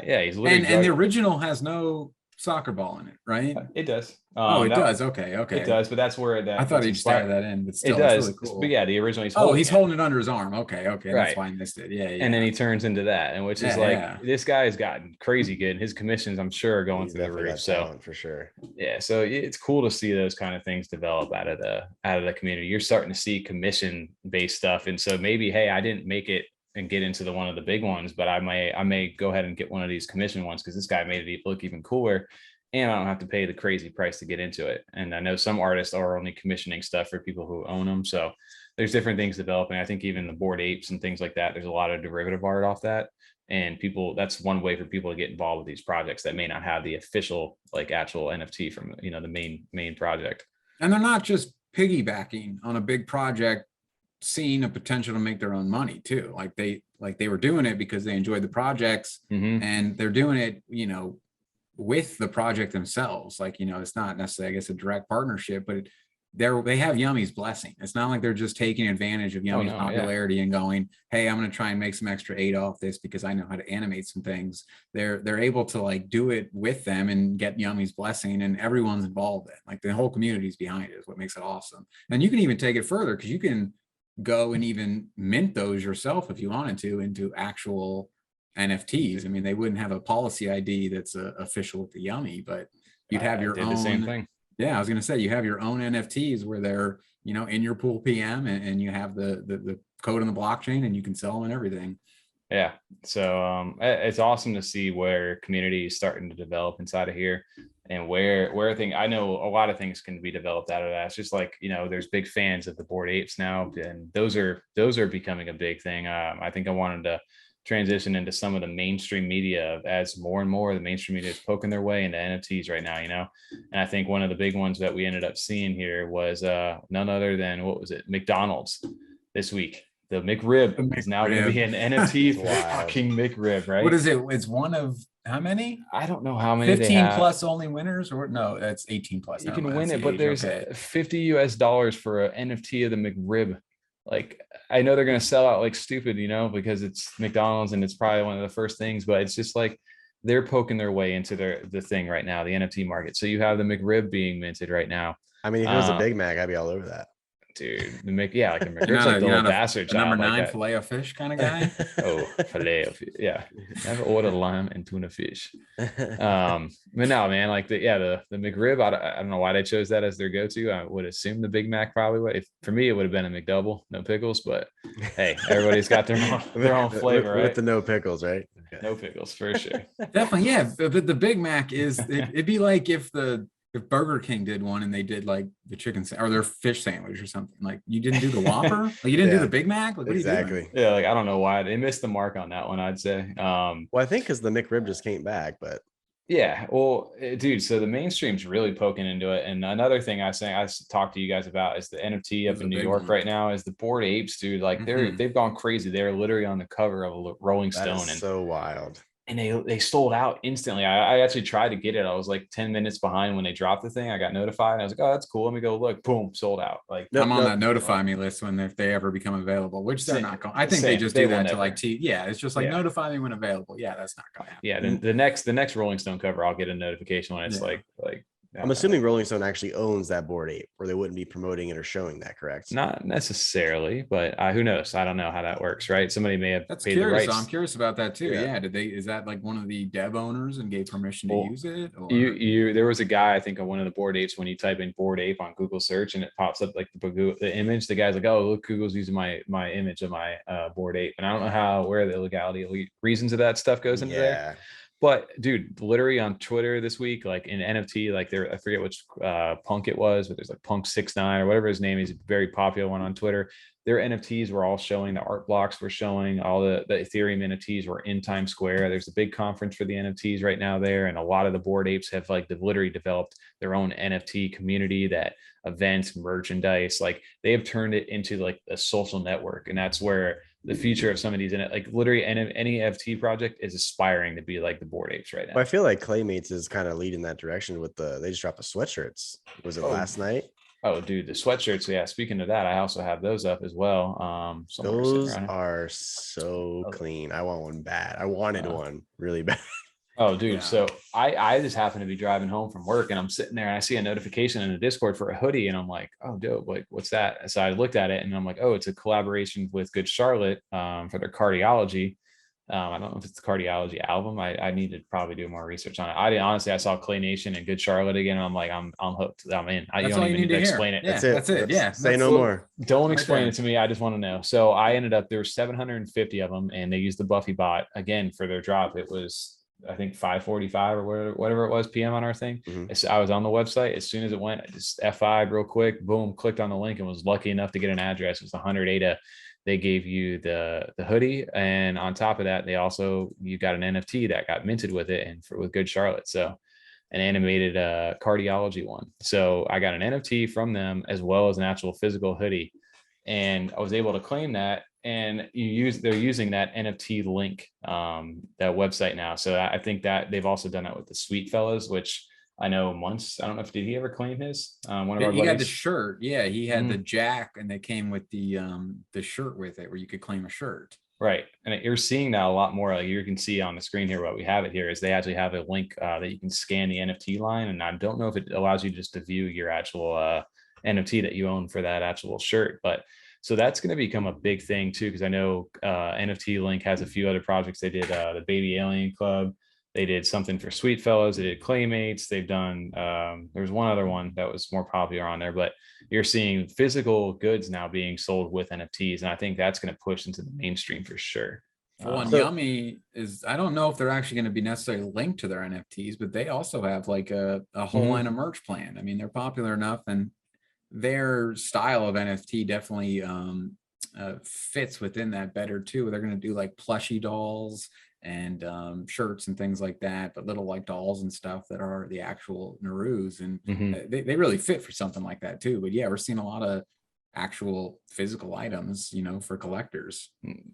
Yeah, he's literally and the original has no soccer ball in it, right? It does. It does. Okay. It does, but that's where I thought he started that in, but still, it does. Really cool. But yeah, the original. He's holding it under his arm. Okay. Right. That's why I missed it. Yeah. And then he turns into that, and which is this guy has gotten crazy good. His commissions, I'm sure, are going through the roof. So for sure. Yeah. So it's cool to see those kind of things develop out of the community. You're starting to see commission based stuff, and so maybe, hey, I didn't make it and get into one of the big ones, but I may go ahead and get one of these commission ones because this guy made it look even cooler. And I don't have to pay the crazy price to get into it. And I know some artists are only commissioning stuff for people who own them. So there's different things developing. I think even the Bored Apes and things like that, there's a lot of derivative art off that. And that's one way for people to get involved with these projects that may not have the official, like actual NFT from, you know, the main project. And they're not just piggybacking on a big project, seeing a potential to make their own money too. Like they were doing it because they enjoyed the projects, and they're doing it, you know, with the project themselves. Like, you know, it's not necessarily, I guess, a direct partnership, but they have Yummi's blessing. It's not like they're just taking advantage of Yummi's popularity and going, hey, I'm going to try and make some extra aid off this because I know how to animate some things. They're able to like do it with them and get Yummi's blessing, and everyone's involved in, like, the whole community's behind it is what makes it awesome. And you can even take it further because you can go and even mint those yourself if you wanted to into actual NFTs. I mean, they wouldn't have a policy ID that's official with the Yummi, but you'd have your own. The same thing. Yeah, I was going to say, you have your own NFTs where they're, you know, in your pool PM, and you have the code in the blockchain, and you can sell them and everything. Yeah. So it's awesome to see where community is starting to develop inside of here, and where I know a lot of things can be developed out of that. It's just like, you know, there's big fans of the Bored Apes now, and those are becoming a big thing. I think I wanted to transition into some of the mainstream media as more and more of the mainstream media is poking their way into NFTs right now, and I think one of the big ones that we ended up seeing here was none other than, what was it, McDonald's this week. The McRib is now going to be an NFT for fucking McRib, right? What is it? It's one of how many? I don't know how many. 15 plus only winners, or no, that's 18 plus. You can win it, but there's $50 for an NFT of the McRib. Like, I know they're going to sell out like stupid, because it's McDonald's and it's probably one of the first things, but it's just like they're poking their way into the thing right now, the NFT market. So you have the McRib being minted right now. I mean, if it was a Big Mac, I'd be all over that. Dude, like the McRib's like the little bastard child. Number 9 like filet of fish kind of guy. Oh, filet of fish. Yeah. Never ordered lime and tuna fish. But no, man, like the McRib, I don't know why they chose that as their go-to. I would assume the Big Mac probably would. For me, it would have been a McDouble, no pickles, but hey, everybody's got their own flavor, right? With the no pickles, right? Okay. No pickles for sure. Definitely, yeah. But the Big Mac it'd be like if Burger King did one and they did like the chicken or their fish sandwich or something, like you didn't do the Whopper, like you didn't do the Big Mac. Like, what exactly. Are you doing? Yeah, like I don't know why they missed the mark on that one, I'd say. Well, I think because the McRib just came back, but yeah, well, dude, so the mainstream's really poking into it. And another thing I talked to you guys about is the NFT up in New York right now is the Bored Apes, dude. Like they've gone crazy. They're literally on the cover of a Rolling Stone. And so wild. And they sold out instantly. I actually tried to get it. I was like 10 minutes behind when they dropped the thing. I got notified. And I was like, oh, that's cool. Let me go look. Boom, sold out. Like I'm on that notify me list if they ever become available, which they're not going. I think they just do that to like it's just like notify me when available. Yeah, that's not going to happen. Yeah, the next Rolling Stone cover, I'll get a notification when it's like. I'm assuming Rolling Stone actually owns that Bored Ape, or they wouldn't be promoting it or showing that, correct? Not necessarily, but who knows? I don't know how that works, right? Somebody may have paid the rights. I'm curious about that too. Yeah. Is that like one of the dev owners and gave permission to use it? Or? There was a guy, I think, on one of the Bored Apes, when you type in Bored Ape on Google search and it pops up like the image, the guy's like, oh, look, Google's using my image of my Bored Ape. And I don't know where the legality reasons of that stuff goes into there. But dude, literally on Twitter this week, like in NFT, like I forget which punk it was, but there's like Punk 69 or whatever his name is, a very popular one on Twitter. Their NFTs were all showing, the art blocks were showing, all the Ethereum NFTs were in Times Square. There's a big conference for the NFTs right now there. And a lot of the Bored Apes have they've literally developed their own NFT community, that events, merchandise, like they have turned it into like a social network. And that's where the future of some of these, like literally any NFT project is aspiring to be like the Bored Apes right now. Well, I feel like ClayMates is kind of leading that direction with they just dropped the sweatshirts. Was it last night? Oh, dude, the sweatshirts. Yeah. Speaking of that, I also have those up as well. Those are so clean. I want one bad. I wanted one really bad. Oh, dude. Yeah. So I just happened to be driving home from work and I'm sitting there and I see a notification in the Discord for a hoodie and I'm like, oh, dope. Like, what's that? So I looked at it and I'm like, oh, it's a collaboration with GoodCharlotte for their cardiology. I don't know if it's the cardiology album. I need to probably do more research on it. I saw ClayNation and GoodCharlotte again. And I'm like, I'm hooked. I'm in. You don't even need to explain it. Yeah, that's it. Yeah. Say no more. Don't explain it to me. I just want to know. So I ended up, there were 750 of them and they used the Buffy bot again for their drop. It was, I think 5:45 or whatever it was PM on our thing. I was on the website. As soon as it went, I just F5 real quick, boom, clicked on the link and was lucky enough to get an address. It was 100 ADA. They gave you the hoodie. And on top of that, you got an NFT that got minted with it and with GoodCharlotte. So an animated cardiology one. So I got an NFT from them as well as an actual physical hoodie. And I was able to claim that. And they're using that NFT link, that website now. So I think that they've also done that with the Sweet Fellas, which I know once. I don't know if did he ever claim his? One of our buddies. Got the shirt. Yeah, he had the jack, and they came with the shirt with it, where you could claim a shirt. Right, and you're seeing that a lot more. Like you can see on the screen here, what we have it here is they actually have a link that you can scan the NFT line, and I don't know if it allows you just to view your actual NFT that you own for that actual shirt, but. So that's going to become a big thing too, because I know NFT Link has a few other projects. They did the Baby Alien Club. They did something for Sweet Fellows. They did ClayMates. They've done, there's one other one that was more popular on there, but you're seeing physical goods now being sold with NFTs. And I think that's going to push into the mainstream for sure. Well, and Yummi is, I don't know if they're actually going to be necessarily linked to their NFTs, but they also have like a whole line of merch plan. I mean, they're popular enough and their style of NFT definitely fits within that better too. They're going to do like plushie dolls and shirts and things like that, but little like dolls and stuff that are the actual Narus, and they really fit for something like that too. But yeah, we're seeing a lot of actual physical items, you know, for collectors.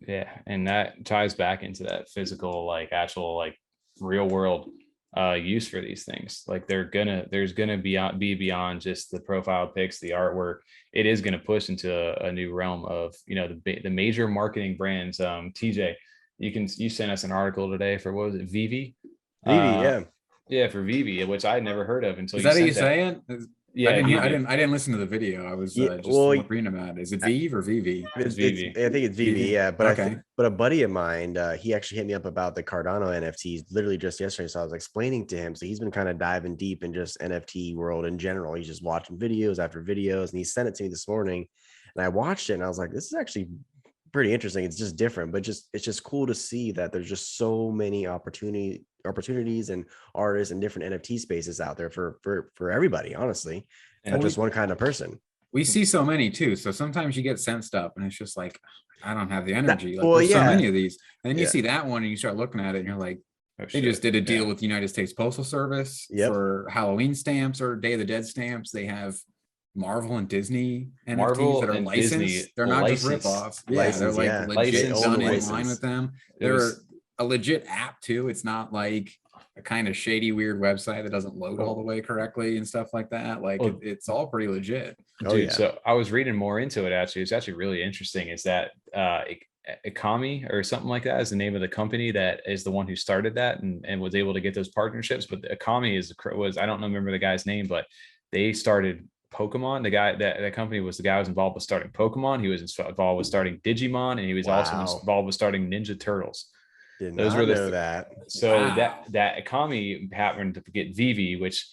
Yeah, and that ties back into that physical, like actual, like real world use for these things. Like there's gonna be beyond just the profile pics, the artwork. It is gonna push into a new realm of, you know, the major marketing brands. TJ, you sent us an article today for, what was it, Vivi? Yeah, for Vivi, which I had never heard of until is that how you that. say it? Yeah, I didn't listen to the video. I was just reading about it. Is it Vive or Vivi? It's Vivi. I think it's Vivi. Yeah, but okay. But a buddy of mine, he actually hit me up about the Cardano NFTs literally just yesterday. So I was explaining to him. So he's been kind of diving deep in just NFT world in general. He's just watching videos after videos, and he sent it to me this morning, and I watched it, and I was like, this is actually pretty interesting. It's just different, but it's just cool to see that there's just so many opportunities and artists and different NFT spaces out there for everybody, honestly, not just one kind of person. We see so many too. So sometimes you get sent stuff and it's just like, I don't have the energy. There's so many of these. And then you see that one and you start looking at it and you're like, they just did a deal with the United States Postal Service for Halloween stamps or Day of the Dead stamps. They have Marvel and Disney NFTs that are licensed. Disney, they're not just ripoffs. Yeah, they're like legit done in line with them. They're a legit app too. It's not like a kind of shady, weird website that doesn't load all the way correctly and stuff like that. Like it's all pretty legit. Dude, so I was reading more into it. Actually, it's actually really interesting. Is that Ecomi or something like that is the name of the company that is the one who started that and was able to get those partnerships. But Ecomi was I don't remember the guy's name, but they started Pokemon. The guy that company was the guy who was involved with starting Pokemon. He was involved with starting Digimon, and he was also involved with starting Ninja Turtles. Those were that. So that Ecomi happened to get Vivi, which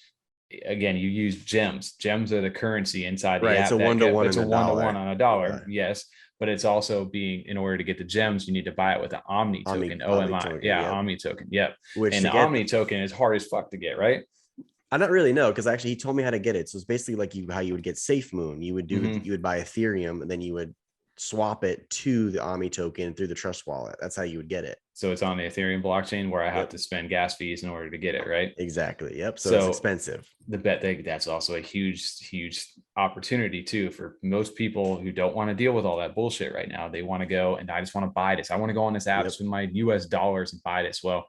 again, you use gems. Gems are the currency inside the app. It's a one-to-one. It's a one-to-one on a dollar. Right. Yes. But it's also being, in order to get the gems, you need to buy it with an Omni token, OMI. Omni token. Yep. And the Omni token is hard as fuck to get, right? I don't really know, because actually he told me how to get it. So it's basically like how you would get SafeMoon. You would do you would buy Ethereum, and then you would swap it to the Omni token through the Trust Wallet. That's how you would get it. So it's on the Ethereum blockchain where I have to spend gas fees in order to get it, right? Exactly. Yep. So it's expensive. That's also a huge opportunity too for most people who don't want to deal with all that bullshit right now. They want to go and I just want to buy this. I want to go on this app, spend my US dollars and buy this. Well,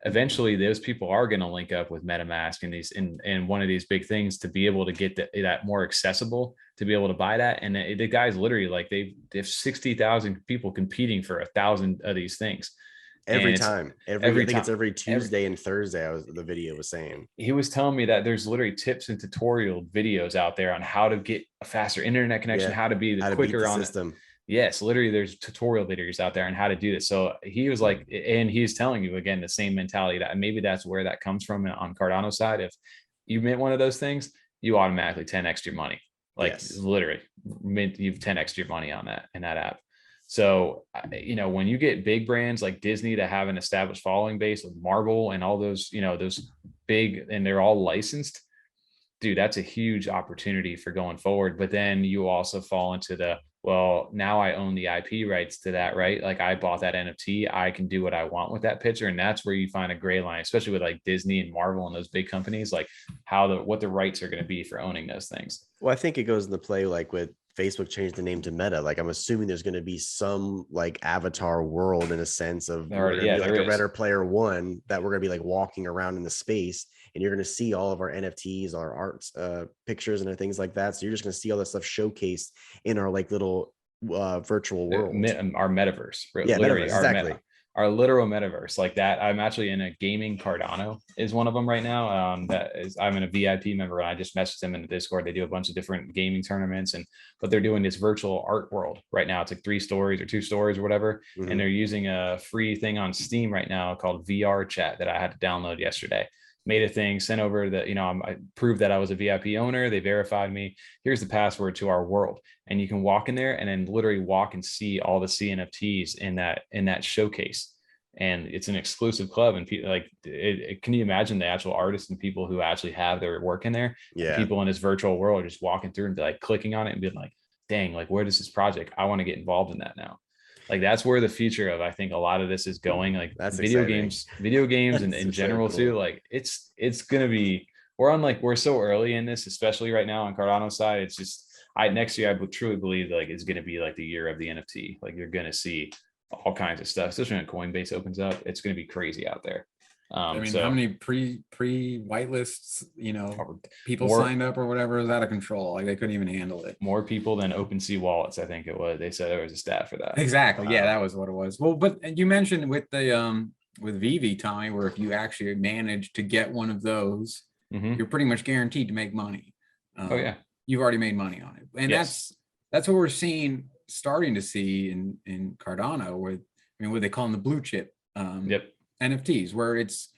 eventually those people are going to link up with MetaMask and these and one of these big things to be able to get that more accessible, to be able to buy that. And the guys literally, like, they have 60,000 people competing for 1,000 of these things every time. I think it's every Tuesday and Thursday. The video was saying, he was telling me that there's literally tips and tutorial videos out there on how to get a faster internet connection, how to be quicker on system. Yes, literally there's tutorial videos out there on how to do this. So he was like, and he's telling you again, the same mentality that maybe that's where that comes from on Cardano side. If you mint one of those things, you automatically 10x your money. Like literally you've 10x your money on that in that app. So, you know, when you get big brands like Disney that have an established following base with Marvel and all those, you know, those big, and they're all licensed, dude, that's a huge opportunity for going forward. But then you also fall into well, now I own the IP rights to that, right? Like I bought that NFT, I can do what I want with that picture. And that's where you find a gray line, especially with like Disney and Marvel and those big companies, like what the rights are going to be for owning those things. Well, I think it goes into play like with Facebook changed the name to Meta. Like I'm assuming there's going to be some like avatar world in a sense of like a Ready Player One that we're going to be like walking around in the space, and you're going to see all of our NFTs, our arts, pictures and things like that. So you're just going to see all that stuff showcased in our like little virtual world, our metaverse. Literally, exactly. Our literal metaverse like that. I'm actually in a gaming Cardano is one of them right now. I'm in a VIP member, and I just messaged them in the Discord. They do a bunch of different gaming tournaments, but they're doing this virtual art world right now. It's like 3 stories or 2 stories or whatever. And they're using a free thing on Steam right now called VR Chat that I had to download yesterday. Made a thing, sent over I proved that I was a VIP owner. They verified me. Here's the password to our world. And you can walk in there and then literally walk and see all the CNFTs in that showcase. And it's an exclusive club. And people can you imagine the actual artists and people who actually have their work in there? Yeah. People in this virtual world are just walking through and be like clicking on it and being like, dang, like where does this project? I want to get involved in that now. Like that's where the future of I think a lot of this is going. Like That's video exciting. games, and That's in so general cool. too. Like it's gonna be we're so early in this, especially right now on Cardano side. It's just next year I would truly believe like it's gonna be like the year of the NFT. Like you're gonna see all kinds of stuff, especially when Coinbase opens up. It's gonna be crazy out there. I mean, So how many pre whitelists, people more- signed up or whatever is out of control. Like they couldn't even handle it. more people than OpenSea wallets, I think it was. They said there was a stat for that. Exactly. Yeah, that was what it was. Well, but you mentioned with the with Vivi, Tommy, where if you actually manage to get one of those, Mhm. you're pretty much guaranteed to make money. Oh yeah. You've already made money on it. And Yes. that's what we're starting to see in Cardano, where what they call them the blue chip Yep. NFTs, where it's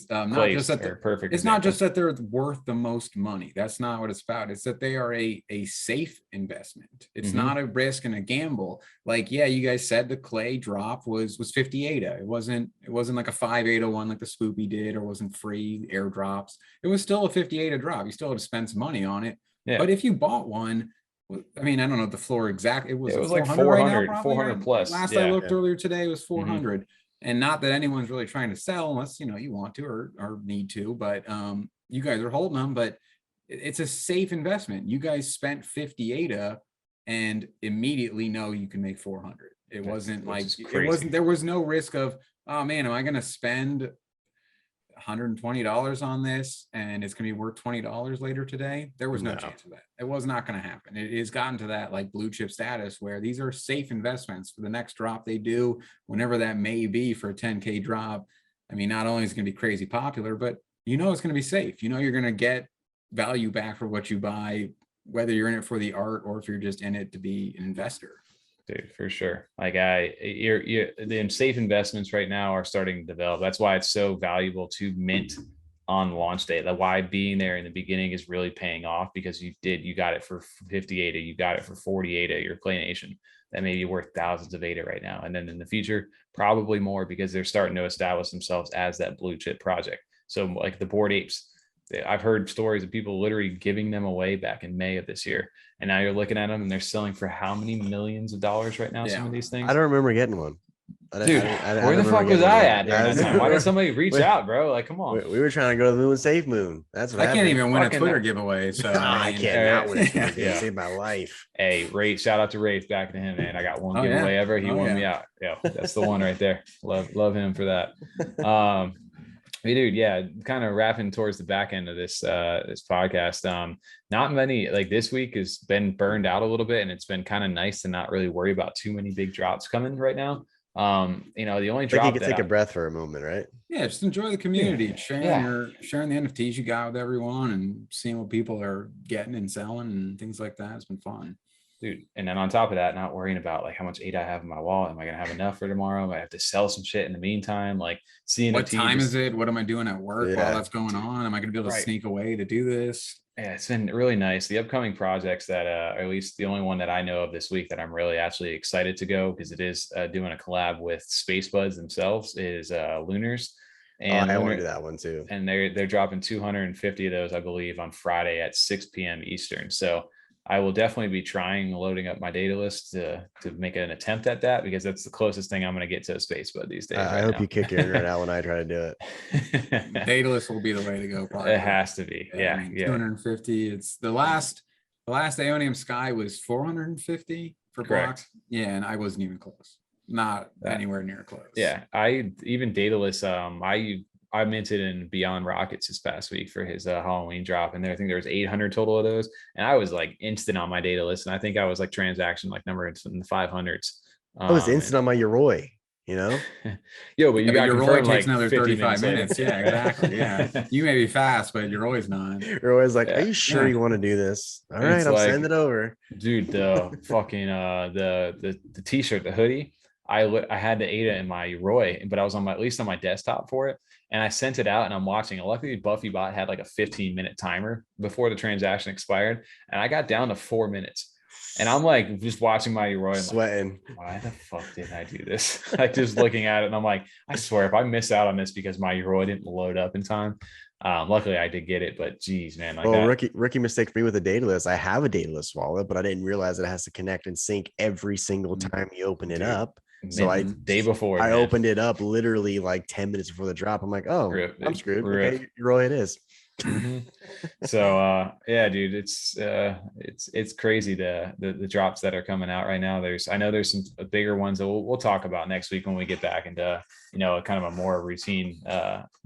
not Place just that are perfect. it's not example. just that they're worth the most money. That's not what it's about. It's that they are a safe investment. It's Mhm. not a risk and a gamble. Like, yeah, you guys said the Clay drop was 50 ADA. It wasn't like a 5 ADA one like the Spoopy did, or wasn't free airdrops. It was still a 50 ADA drop. You still had to spend some money on it. Yeah. But if you bought one, I mean, I don't know the floor exact. It was like 400 right now, probably, 400 right? plus. Last I Yeah. looked earlier today, it was 400. And not that anyone's really trying to sell unless you want to or need to, but you guys are holding them. But it's a safe investment. You guys spent 50 ADA and immediately know you can make 400. It wasn't like there was no risk of, oh man, am I going to spend $120 on this and it's going to be worth $20 later today? There was no chance of that. It was not going to happen. It has gotten to that like blue chip status where these are safe investments for the next drop they do, whenever that may be, for a 10K drop. I mean, not only is it going to be crazy popular, but it's going to be safe. You're going to get value back for what you buy, whether you're in it for the art or if you're just in it to be an investor. Dude, for sure. Like the safe investments right now are starting to develop. That's why it's so valuable to mint on launch day. That's why being there in the beginning is really paying off, because you got it for 50 ADA, you got it for 40 ADA, your ClayNation. That may be worth thousands of ADA right now. And then in the future, probably more, because they're starting to establish themselves as that blue chip project. So like the Bored Apes, I've heard stories of people literally giving them away back in May of this year. And now you're looking at them and they're selling for how many millions of dollars right now? Yeah. Some of these things. I don't remember getting one. Dude, where the fuck was I at during that time? Why did somebody reach out, bro? Like, come on. We were trying to go to the moon, save moon. That's what I can't even win a Twitter giveaway. So I cannot win a Twitter giveaway. Save my life. Hey, Wraith, shout out to Wraith, back to him, man. I got one giveaway ever. He won me out. Yeah, that's the one right there. Love him for that. Dude, yeah, kind of wrapping towards the back end of this podcast. Not many, like this week has been burned out a little bit, and it's been kind of nice to not really worry about too many big drops coming right now. The only drop you can take a breath for a moment, right? Yeah, just enjoy the community, sharing the NFTs you got with everyone, and seeing what people are getting and selling and things like that. It's been fun. Dude, and then on top of that, not worrying about like how much ADA I have in my wallet. Am I gonna have enough for tomorrow? I have to sell some shit in the meantime. Like seeing what time is it? What am I doing at work while that's going on? Am I gonna be able to sneak away to do this? Yeah, it's been really nice. The upcoming projects that at least the only one that I know of this week that I'm really actually excited to go, because it is doing a collab with Spacebudz themselves, is Lunars. And I want to do that one too. And they're dropping 250 of those, I believe, on Friday at 6 p.m. Eastern. So I will definitely be loading up my Daedalus to make an attempt at that, because that's the closest thing I'm going to get to a Spacebudz these days. I hope you kick your internet out when I try to do it. Daedalus will be the way to go. Probably. It has to be. Yeah. 250. It's the last aeoniumsky was 450 for blocks. Yeah, and I wasn't even close. Not anywhere near close. Yeah, even Daedalus. I minted in Beyond Rockets this past week for his Halloween drop, and I think there was 800 total of those, and I was like instant on my Daedalus, and I think I was like transaction like number in the 500s. I was instant on my Yoroi, Yo, but you got Yoroi takes like another 35 minutes. Yeah, exactly. Yeah, you may be fast, but Yoroi's not. Yoroi's like, are you sure you want to do this? All right, I'll send it over. Dude, the fucking the t-shirt, the hoodie. I had the ADA in my Yoroi, but I was at least on my desktop for it. And I sent it out and I'm watching it. Luckily, BuffyBot had like a 15-minute timer before the transaction expired. And I got down to 4 minutes. And I'm like just watching my Yoroi, sweating. Like, why the fuck did I do this? Like just looking at it, and I'm like, I swear, if I miss out on this because my Yoroi didn't load up in time, Luckily I did get it, but geez, man, like Well, that. rookie mistake for me with a Daedalus. I have a Daedalus wallet, but I didn't realize it has to connect and sync every single time you open it Dude, up. So day before, I man. opened it up literally like 10 minutes before the drop. I'm like, oh, I'm screwed. Rip. Okay, Yoroi it is. So yeah, dude, it's crazy the drops that are coming out right now. I know there's some bigger ones that we'll talk about next week when we get back into kind of a more routine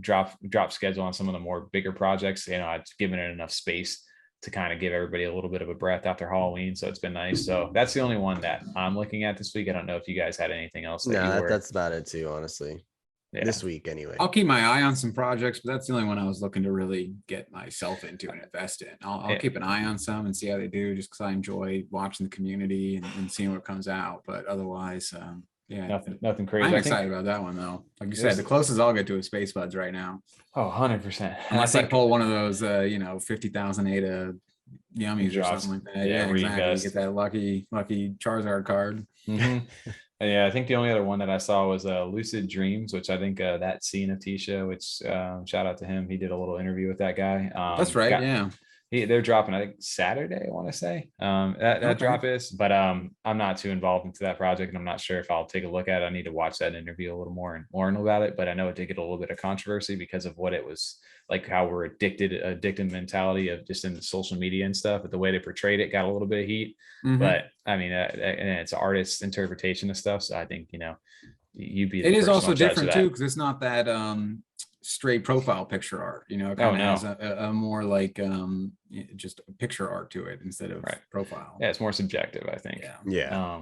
drop schedule on some of the more bigger projects. I've given it enough space to kind of give everybody a little bit of a breath after Halloween, so it's been nice. So that's the only one that I'm looking at this week. I don't know if you guys had anything else that's about it too, honestly. Yeah. This week anyway. I'll keep my eye on some projects, but that's the only one I was looking to really get myself into and invest in. I'll keep an eye on some and see how they do, just because I enjoy watching the community and seeing what comes out. But otherwise, yeah, nothing crazy. I'm excited about that one though. Like you said, the closest I'll get to is Spacebudz right now. Oh, 100%. Unless I pull one of those 50,000 ADA Yummies or something like that. Yeah, exactly. Get that lucky Charizard card. Yeah, I think the only other one that I saw was Lucid Dreams, which I think that CNFT show, which shout out to him. He did a little interview with that guy. That's right. Yeah. They're dropping, I think, Saturday, I want to say. That drop is, but I'm not too involved into that project, and I'm not sure if I'll take a look at it. I need to watch that interview a little more and learn about it. But I know it did get a little bit of controversy because of what it was like, how we're addicted mentality of just in the social media and stuff. But the way they portrayed it got a little bit of heat. But I mean, and it's artist's interpretation of stuff. So I think you'd be. It is also different too, because it's not that straight profile picture art, it kind of has a more like just a picture art to it instead of profile. Yeah, it's more subjective, I think. Yeah.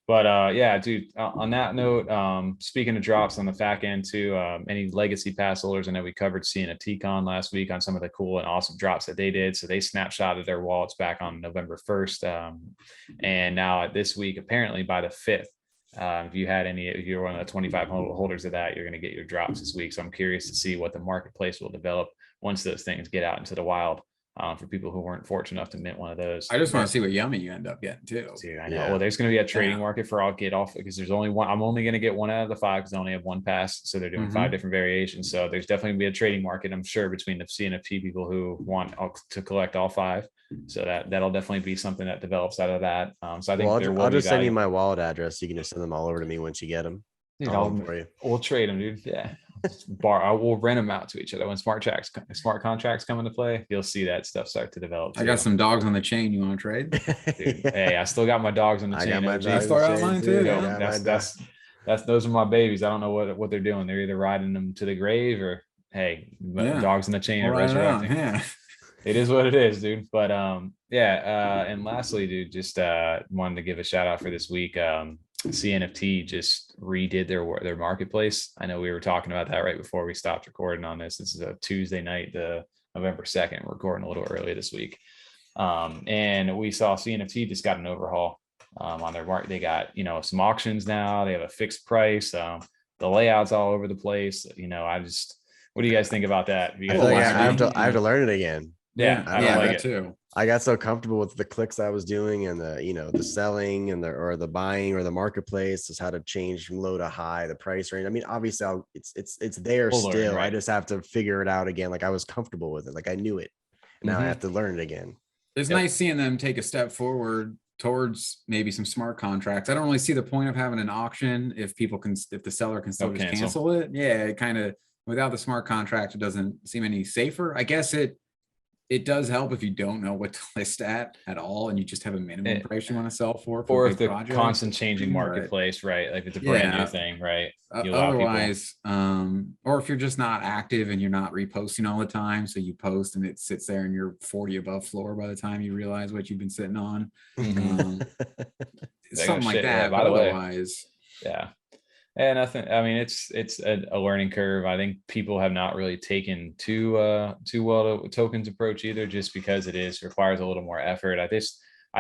But yeah, dude, on that note, speaking of drops on the back end too, any legacy pass holders, I know we covered CNFTcon last week on some of the cool and awesome drops that they did. So they snapshotted their wallets back on November 1st. And now this week, apparently by the 5th, if you're one of the 25 holders of that, you're going to get your drops this week. So I'm curious to see what the marketplace will develop once those things get out into the wild. For people who weren't fortunate enough to mint one of those. I just want to see what Yummi you end up getting too. Dude, I know. Yeah. Well, there's going to be a trading market for I'll get off, because there's only one. I'm only going to get one out of the 5 because I only have one pass. So they're doing 5 different variations. So there's definitely going to be a trading market, I'm sure, between the CNFT people who want to collect all 5. So that'll definitely be something that develops out of that. So I think I'll just send you my wallet address. You can just send them all over to me once you get them. We'll trade them, dude. Yeah. I will rent them out to each other when smart contracts come into play. You'll see that stuff start to develop too. I got some dogs on the chain. You want to trade? Dude, hey, I still got my dogs on the chain. I got my dogs on mine too. Those are my babies. I don't know what they're doing. They're either riding them to the grave or dogs on the chain are resurrecting. It is what it is, dude. But and lastly, dude, just wanted to give a shout out for this week. CNFT just redid their marketplace. I know we were talking about that right before we stopped recording on this. This is a Tuesday night, the November 2nd. We're recording a little early this week. And we saw CNFT just got an overhaul on their market. They got, some auctions now. They have a fixed price. The layout's all over the place. What do you guys think about that? I have to learn it again. Yeah, I like it too. I got so comfortable with the clicks I was doing and the selling and the buying or the marketplace is how to change from low to high, the price range. I mean, obviously it's there still. Right? I just have to figure it out again. Like I was comfortable with it. Like I knew it. Now I have to learn it again. It's nice seeing them take a step forward towards maybe some smart contracts. I don't really see the point of having an auction if the seller can still just cancel it. Yeah, it kind of, without the smart contract, it doesn't seem any safer. I guess it does help if you don't know what to list at all and you just have a minimum price you want to sell for or if the constant changing marketplace, right? Like if it's a brand new thing, right? Otherwise, or if you're just not active and you're not reposting all the time, so you post and it sits there and you're 40 above floor by the time you realize what you've been sitting on. Something like that. But otherwise, and it's a learning curve. I think people have not really taken too well to tokens approach either, just because requires a little more effort. I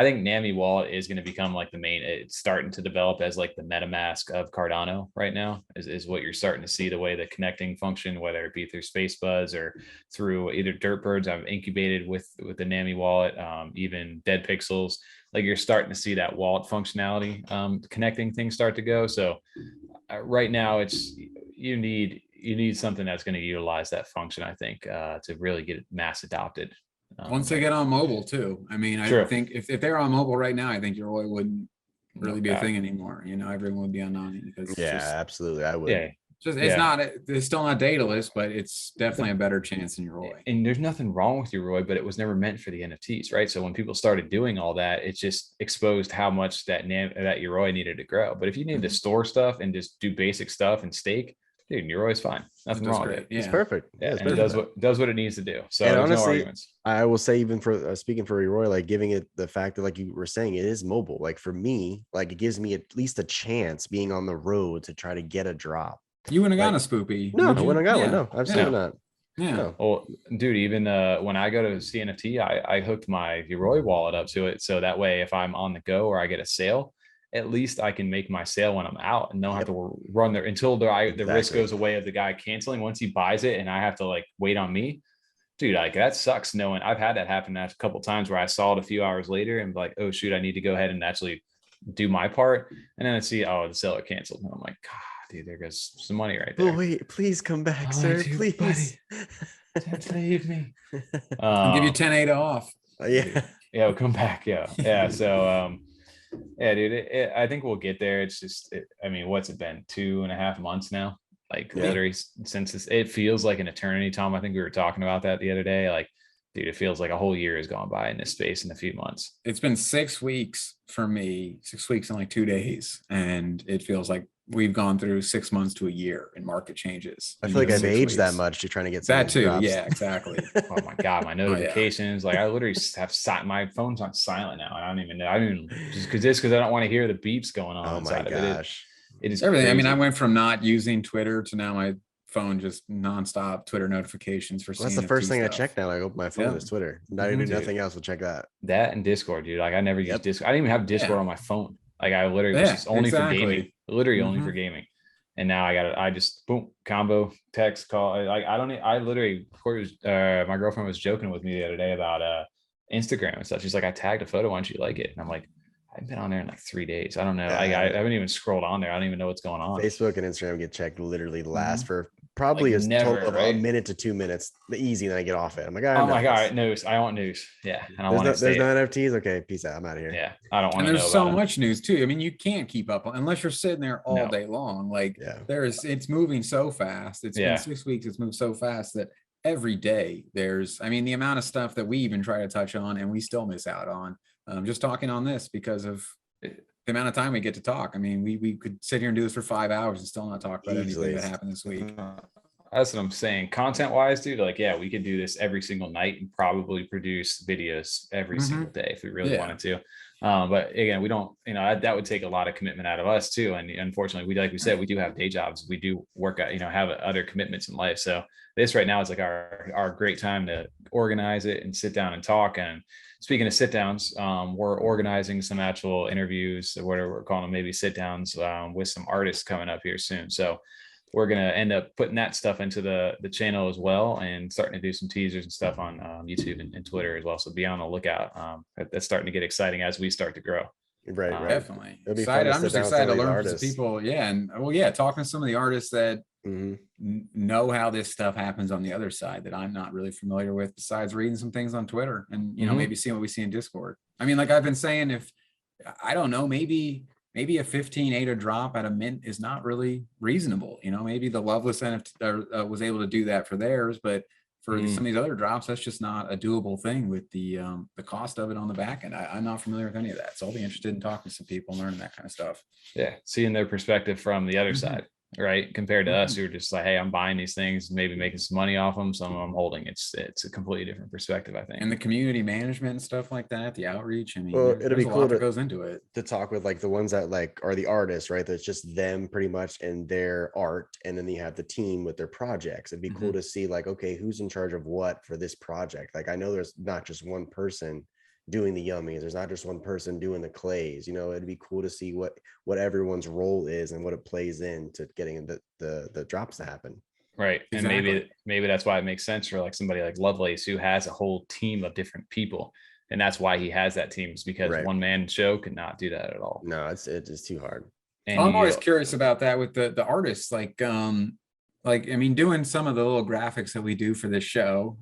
think Nami wallet is going to become like the main. It's starting to develop as like the MetaMask of Cardano right now. Is what you're starting to see, the way the connecting function, whether it be through Spacebudz or through either Deadpxlz. I've incubated with the Nami wallet, even Deadpxlz. Like you're starting to see that wallet functionality, connecting things start to go. So right now you need you need something that's going to utilize that function, I think, to really get it mass adopted. Once they get on mobile too. I mean, I think if they're on mobile right now, I think Yoroi wouldn't really be a thing anymore. You know, everyone would be on Nami because absolutely, I would. Yeah. It's still not Daedalus, but it's definitely a better chance than Yoroi. And there's nothing wrong with Yoroi, but it was never meant for the NFTs, right? So when people started doing all that, it just exposed how much that Yoroi needed to grow. But if you need to store stuff and just do basic stuff and stake, dude, Yoroi's fine. Nothing wrong with it. It's perfect. Yeah, it's and perfect. it does what it needs to do. So and there's honestly, no arguments. I will say, even for speaking for Yoroi, like giving it the fact that, like you were saying, it is mobile. Like for me, like it gives me at least a chance being on the road to try to get a drop. You wouldn't have gotten a Spoopy. No, I wouldn't have got one. No, absolutely not. Yeah. No. Well, dude, even when I go to CNFT, I hooked my Yoroi wallet up to it. So that way, if I'm on the go or I get a sale, at least I can make my sale when I'm out and don't have to run there until the risk goes away of the guy canceling. Once he buys it and I have to like wait on me, dude, like that sucks knowing. I've had that happen a couple of times where I saw it a few hours later and like, oh shoot, I need to go ahead and actually do my part. And then I see, oh, the seller canceled. And I'm like, God, dude, there goes some money right there. Oh wait, please come back, sir. Please. Don't leave me. I'll give you 10-8 off. Yeah, come back. Yeah. So yeah, dude, I think we'll get there. It's just, I mean, what's it been? 2.5 months now? Like literally since it feels like an eternity, Tom. I think we were talking about that the other day. Like, dude, it feels like a whole year has gone by in this space in a few months. It's been 6 weeks for me, 6 weeks and like 2 days. And it feels like we've gone through 6 months to a year in market changes. I feel like I've aged that much to trying to get that too. drops. Yeah, exactly. Oh my God, my notifications. Like I literally have my phone's on silent now. And I don't even know. Just because I don't want to hear the beeps going on. Oh my gosh. It is everything. crazy. I mean, I went from not using Twitter to now my phone just nonstop Twitter notifications for. Well, that's the first thing I check now. I open my phone is Twitter. Not even nothing else will check that. That and Discord, dude. Like I never use Discord. I didn't even have Discord on my phone. Like I literally was just only for gaming. Literally only for gaming. And now I just boom, combo, text, call. I literally, my girlfriend was joking with me the other day about Instagram and stuff. She's like, I tagged a photo. Why don't you like it? And I'm like, I've been on there in like 3 days. I don't know. I haven't even scrolled on there. I don't even know what's going on. Facebook and Instagram get checked literally last for probably like a total of a minute to 2 minutes. The easy, and then I get off it. I'm like, all right, I'm like, all right, news. I want news. Yeah. And I want there's no NFTs. Okay, peace out. I'm out of here. Yeah. I don't want to know. And there's so much news too. I mean, you can't keep up unless you're sitting there all day long. Like it's moving so fast. It's been 6 weeks. It's moved so fast that every day the amount of stuff that we even try to touch on and we still miss out on. Just talking on this because of the amount of time we get to talk. I mean, we could sit here and do this for 5 hours and still not talk about anything that happened this week. That's what I'm saying. Content wise, dude, like, yeah, we could do this every single night and probably produce videos every single day if we really wanted to. But again, we don't, that would take a lot of commitment out of us too. And unfortunately, like we said, we do have day jobs. We do work out, have other commitments in life. So this right now is like our great time to organize it and sit down and talk. And speaking of sit downs, we're organizing some actual interviews, or whatever we're calling them, maybe sit downs with some artists coming up here soon. So we're going to end up putting that stuff into the channel as well and starting to do some teasers and stuff on YouTube and Twitter as well. So be on the lookout. That's starting to get exciting as we start to grow. Right. Definitely. Excited. I'm just excited to learn from some people. Yeah. And talking to some of the artists that know how this stuff happens on the other side that I'm not really familiar with, besides reading some things on Twitter and, maybe seeing what we see in Discord. I mean, like I've been saying, I don't know, maybe a 15 ADA drop at a mint is not really reasonable. Maybe the Loveless NFT was able to do that for theirs, but for some of these other drops, that's just not a doable thing with the cost of it on the back end. I'm not familiar with any of that. So I'll be interested in talking to some people and learning that kind of stuff. Yeah. Seeing their perspective from the other side, right? Compared to us who are just like, hey, I'm buying these things, maybe making some money off them. Some of them holding. It's a completely different perspective, I think. And the community management and stuff like that, the outreach. I mean, it'd be cool that goes into it. To talk with like the ones that like are the artists, right? That's just them pretty much and their art. And then you have the team with their projects. It'd be cool to see like, okay, who's in charge of what for this project? Like, I know there's not just one person doing the Yummies. There's not just one person doing the clays. It'd be cool to see what everyone's role is and what it plays into getting the drops to happen. Right. Exactly. And maybe that's why it makes sense for like somebody like Lovelace who has a whole team of different people. And that's why he has that team, is because one man show could not do that at all. No, it's too hard. And I'm always curious about that with the artists. Like like, I mean, doing some of the little graphics that we do for this show,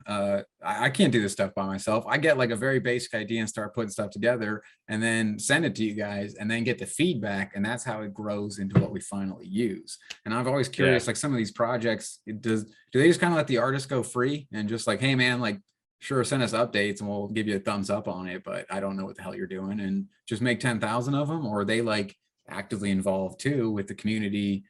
I can't do this stuff by myself. I get like a very basic idea and start putting stuff together and then send it to you guys and then get the feedback. And that's how it grows into what we finally use. And I'm always curious, like some of these projects, do they just kind of let the artist go free and just like, hey man, like, sure, send us updates and we'll give you a thumbs up on it, but I don't know what the hell you're doing, and just make 10,000 of them? Or are they like actively involved too with the community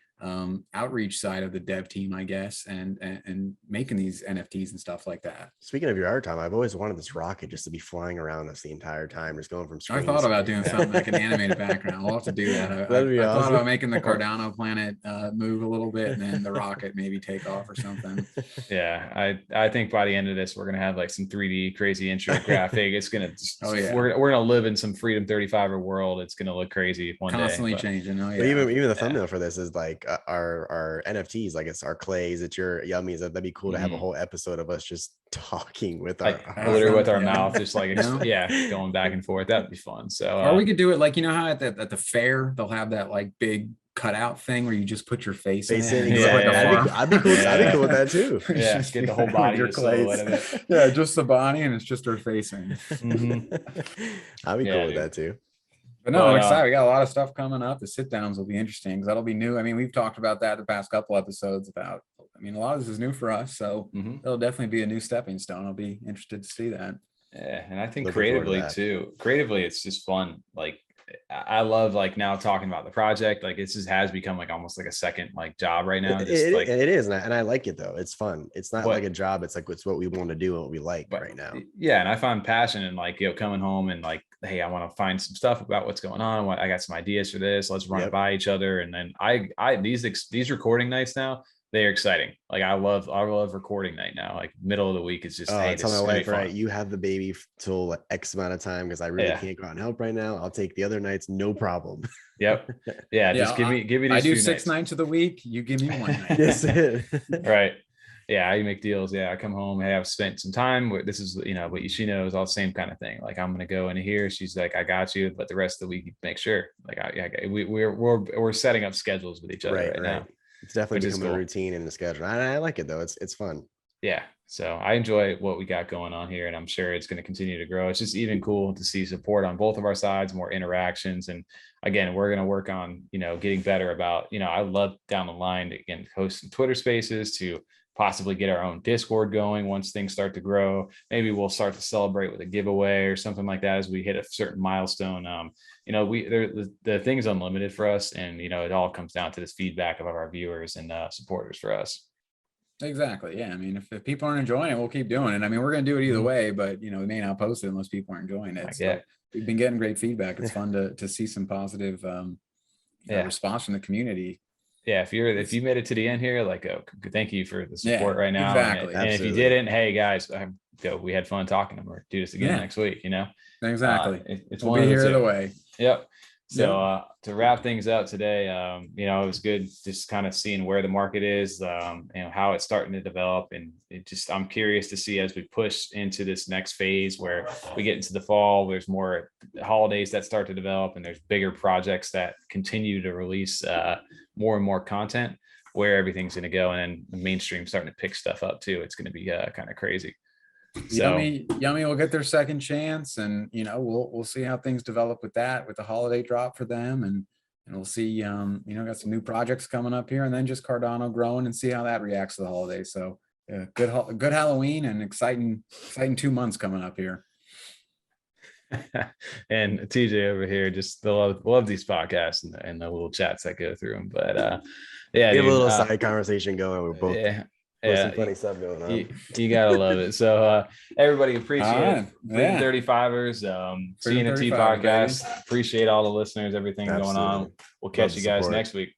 outreach side of the dev team, I guess, and making these NFTs and stuff like that? Speaking of your art time, I've always wanted this rocket just to be flying around us the entire time, just going from screen I thought to about screen. doing something like an animated background. We'll have to do that. That'd be I awesome. thought about making the Cardano planet move a little bit and then the rocket maybe take off or something. Yeah, I think by the end of this, we're gonna have like some 3D crazy intro graphic. It's gonna Oh, yeah. we're gonna live in some Freedom 35er world. It's gonna look crazy one Constantly day. changing. Oh yeah. But even the thumbnail for this is like our NFTs, like it's our clays, it's your yummies. That'd be cool to have a whole episode of us just talking with our literally with our yeah. mouth, just like going back and forth. That'd be fun. So or we could do it like, you know how at the fair they'll have that like big cutout thing where you just put your face in it. Exactly. I'd be cool. I'd be cool with that too. Yeah, get the whole body your just silhouette of it. Yeah, just the body and it's just her face in. I'd be cool with that too. But no, I'm excited. We got a lot of stuff coming up. The sit downs will be interesting because that'll be new. I mean, we've talked about that the past couple episodes about, I mean, a lot of this is new for us. So it'll definitely be a new stepping stone. I'll be interested to see that. Yeah. And I think creatively, it's just fun. Like, I love like now talking about the project. Like it just has become like almost like a second like job right now. It is, and I like it though. It's fun. It's not like a job. It's like it's what we want to do and what we like right now. Yeah, and I find passion in like coming home and like, hey, I want to find some stuff about what's going on. I got some ideas for this. Let's run it by each other. And then these recording nights now, they're exciting. Like I love recording night now. Like middle of the week is just I tell my wife, right, you have the baby till X amount of time because I really can't go out and help right now. I'll take the other nights, no problem. Yep. Yeah. Just give me these. I do 6 nights of the week. You give me 1 night. Yes. Right. Yeah, I make deals. Yeah, I come home. Hey, I've spent some time. This is, what she knows, all the same kind of thing. Like I'm gonna go into here. She's like, I got you, but the rest of the week, make sure. Like we're setting up schedules with each other right now. It's definitely becoming a routine in the schedule. I like it though. It's fun. Yeah. So I enjoy what we got going on here, and I'm sure it's going to continue to grow. It's just even cool to see support on both of our sides, more interactions. And again, we're going to work on, getting better about, I love down the line, again, host some Twitter spaces to possibly get our own Discord going once things start to grow. Maybe we'll start to celebrate with a giveaway or something like that as we hit a certain milestone. The thing's unlimited for us, and it all comes down to this feedback of our viewers and supporters for us. Exactly. Yeah. I mean, if people aren't enjoying it, we'll keep doing it. I mean, we're going to do it either way, but we may not post it unless people aren't enjoying it. So we've been getting great feedback. It's fun to see some positive response from the community. Yeah, if you made it to the end here, like, thank you for the support right now. Exactly. And if you didn't, hey guys, we had fun talking. We'll do this again next week. Exactly. We'll be here either way. Yep. So to wrap things up today, it was good just kind of seeing where the market is, how it's starting to develop, and I'm curious to see as we push into this next phase where we get into the fall. There's more holidays that start to develop, and there's bigger projects that continue to release more and more content. Where everything's going to go, and then the mainstream starting to pick stuff up too. It's going to be kind of crazy. So, Yummi will get their second chance, and we'll see how things develop with that, with the holiday drop for them, and we'll see. Got some new projects coming up here, and then just Cardano growing, and see how that reacts to the holidays. So good Halloween and exciting 2 months coming up here. And TJ over here just love these podcasts and the little chats that go through them. But we have a little side conversation going. We're both. Some funny stuff going on. You gotta love it. So everybody appreciate it. 35ers, CNFT podcast. Baby. Appreciate all the listeners, everything going on. We'll catch you guys next week.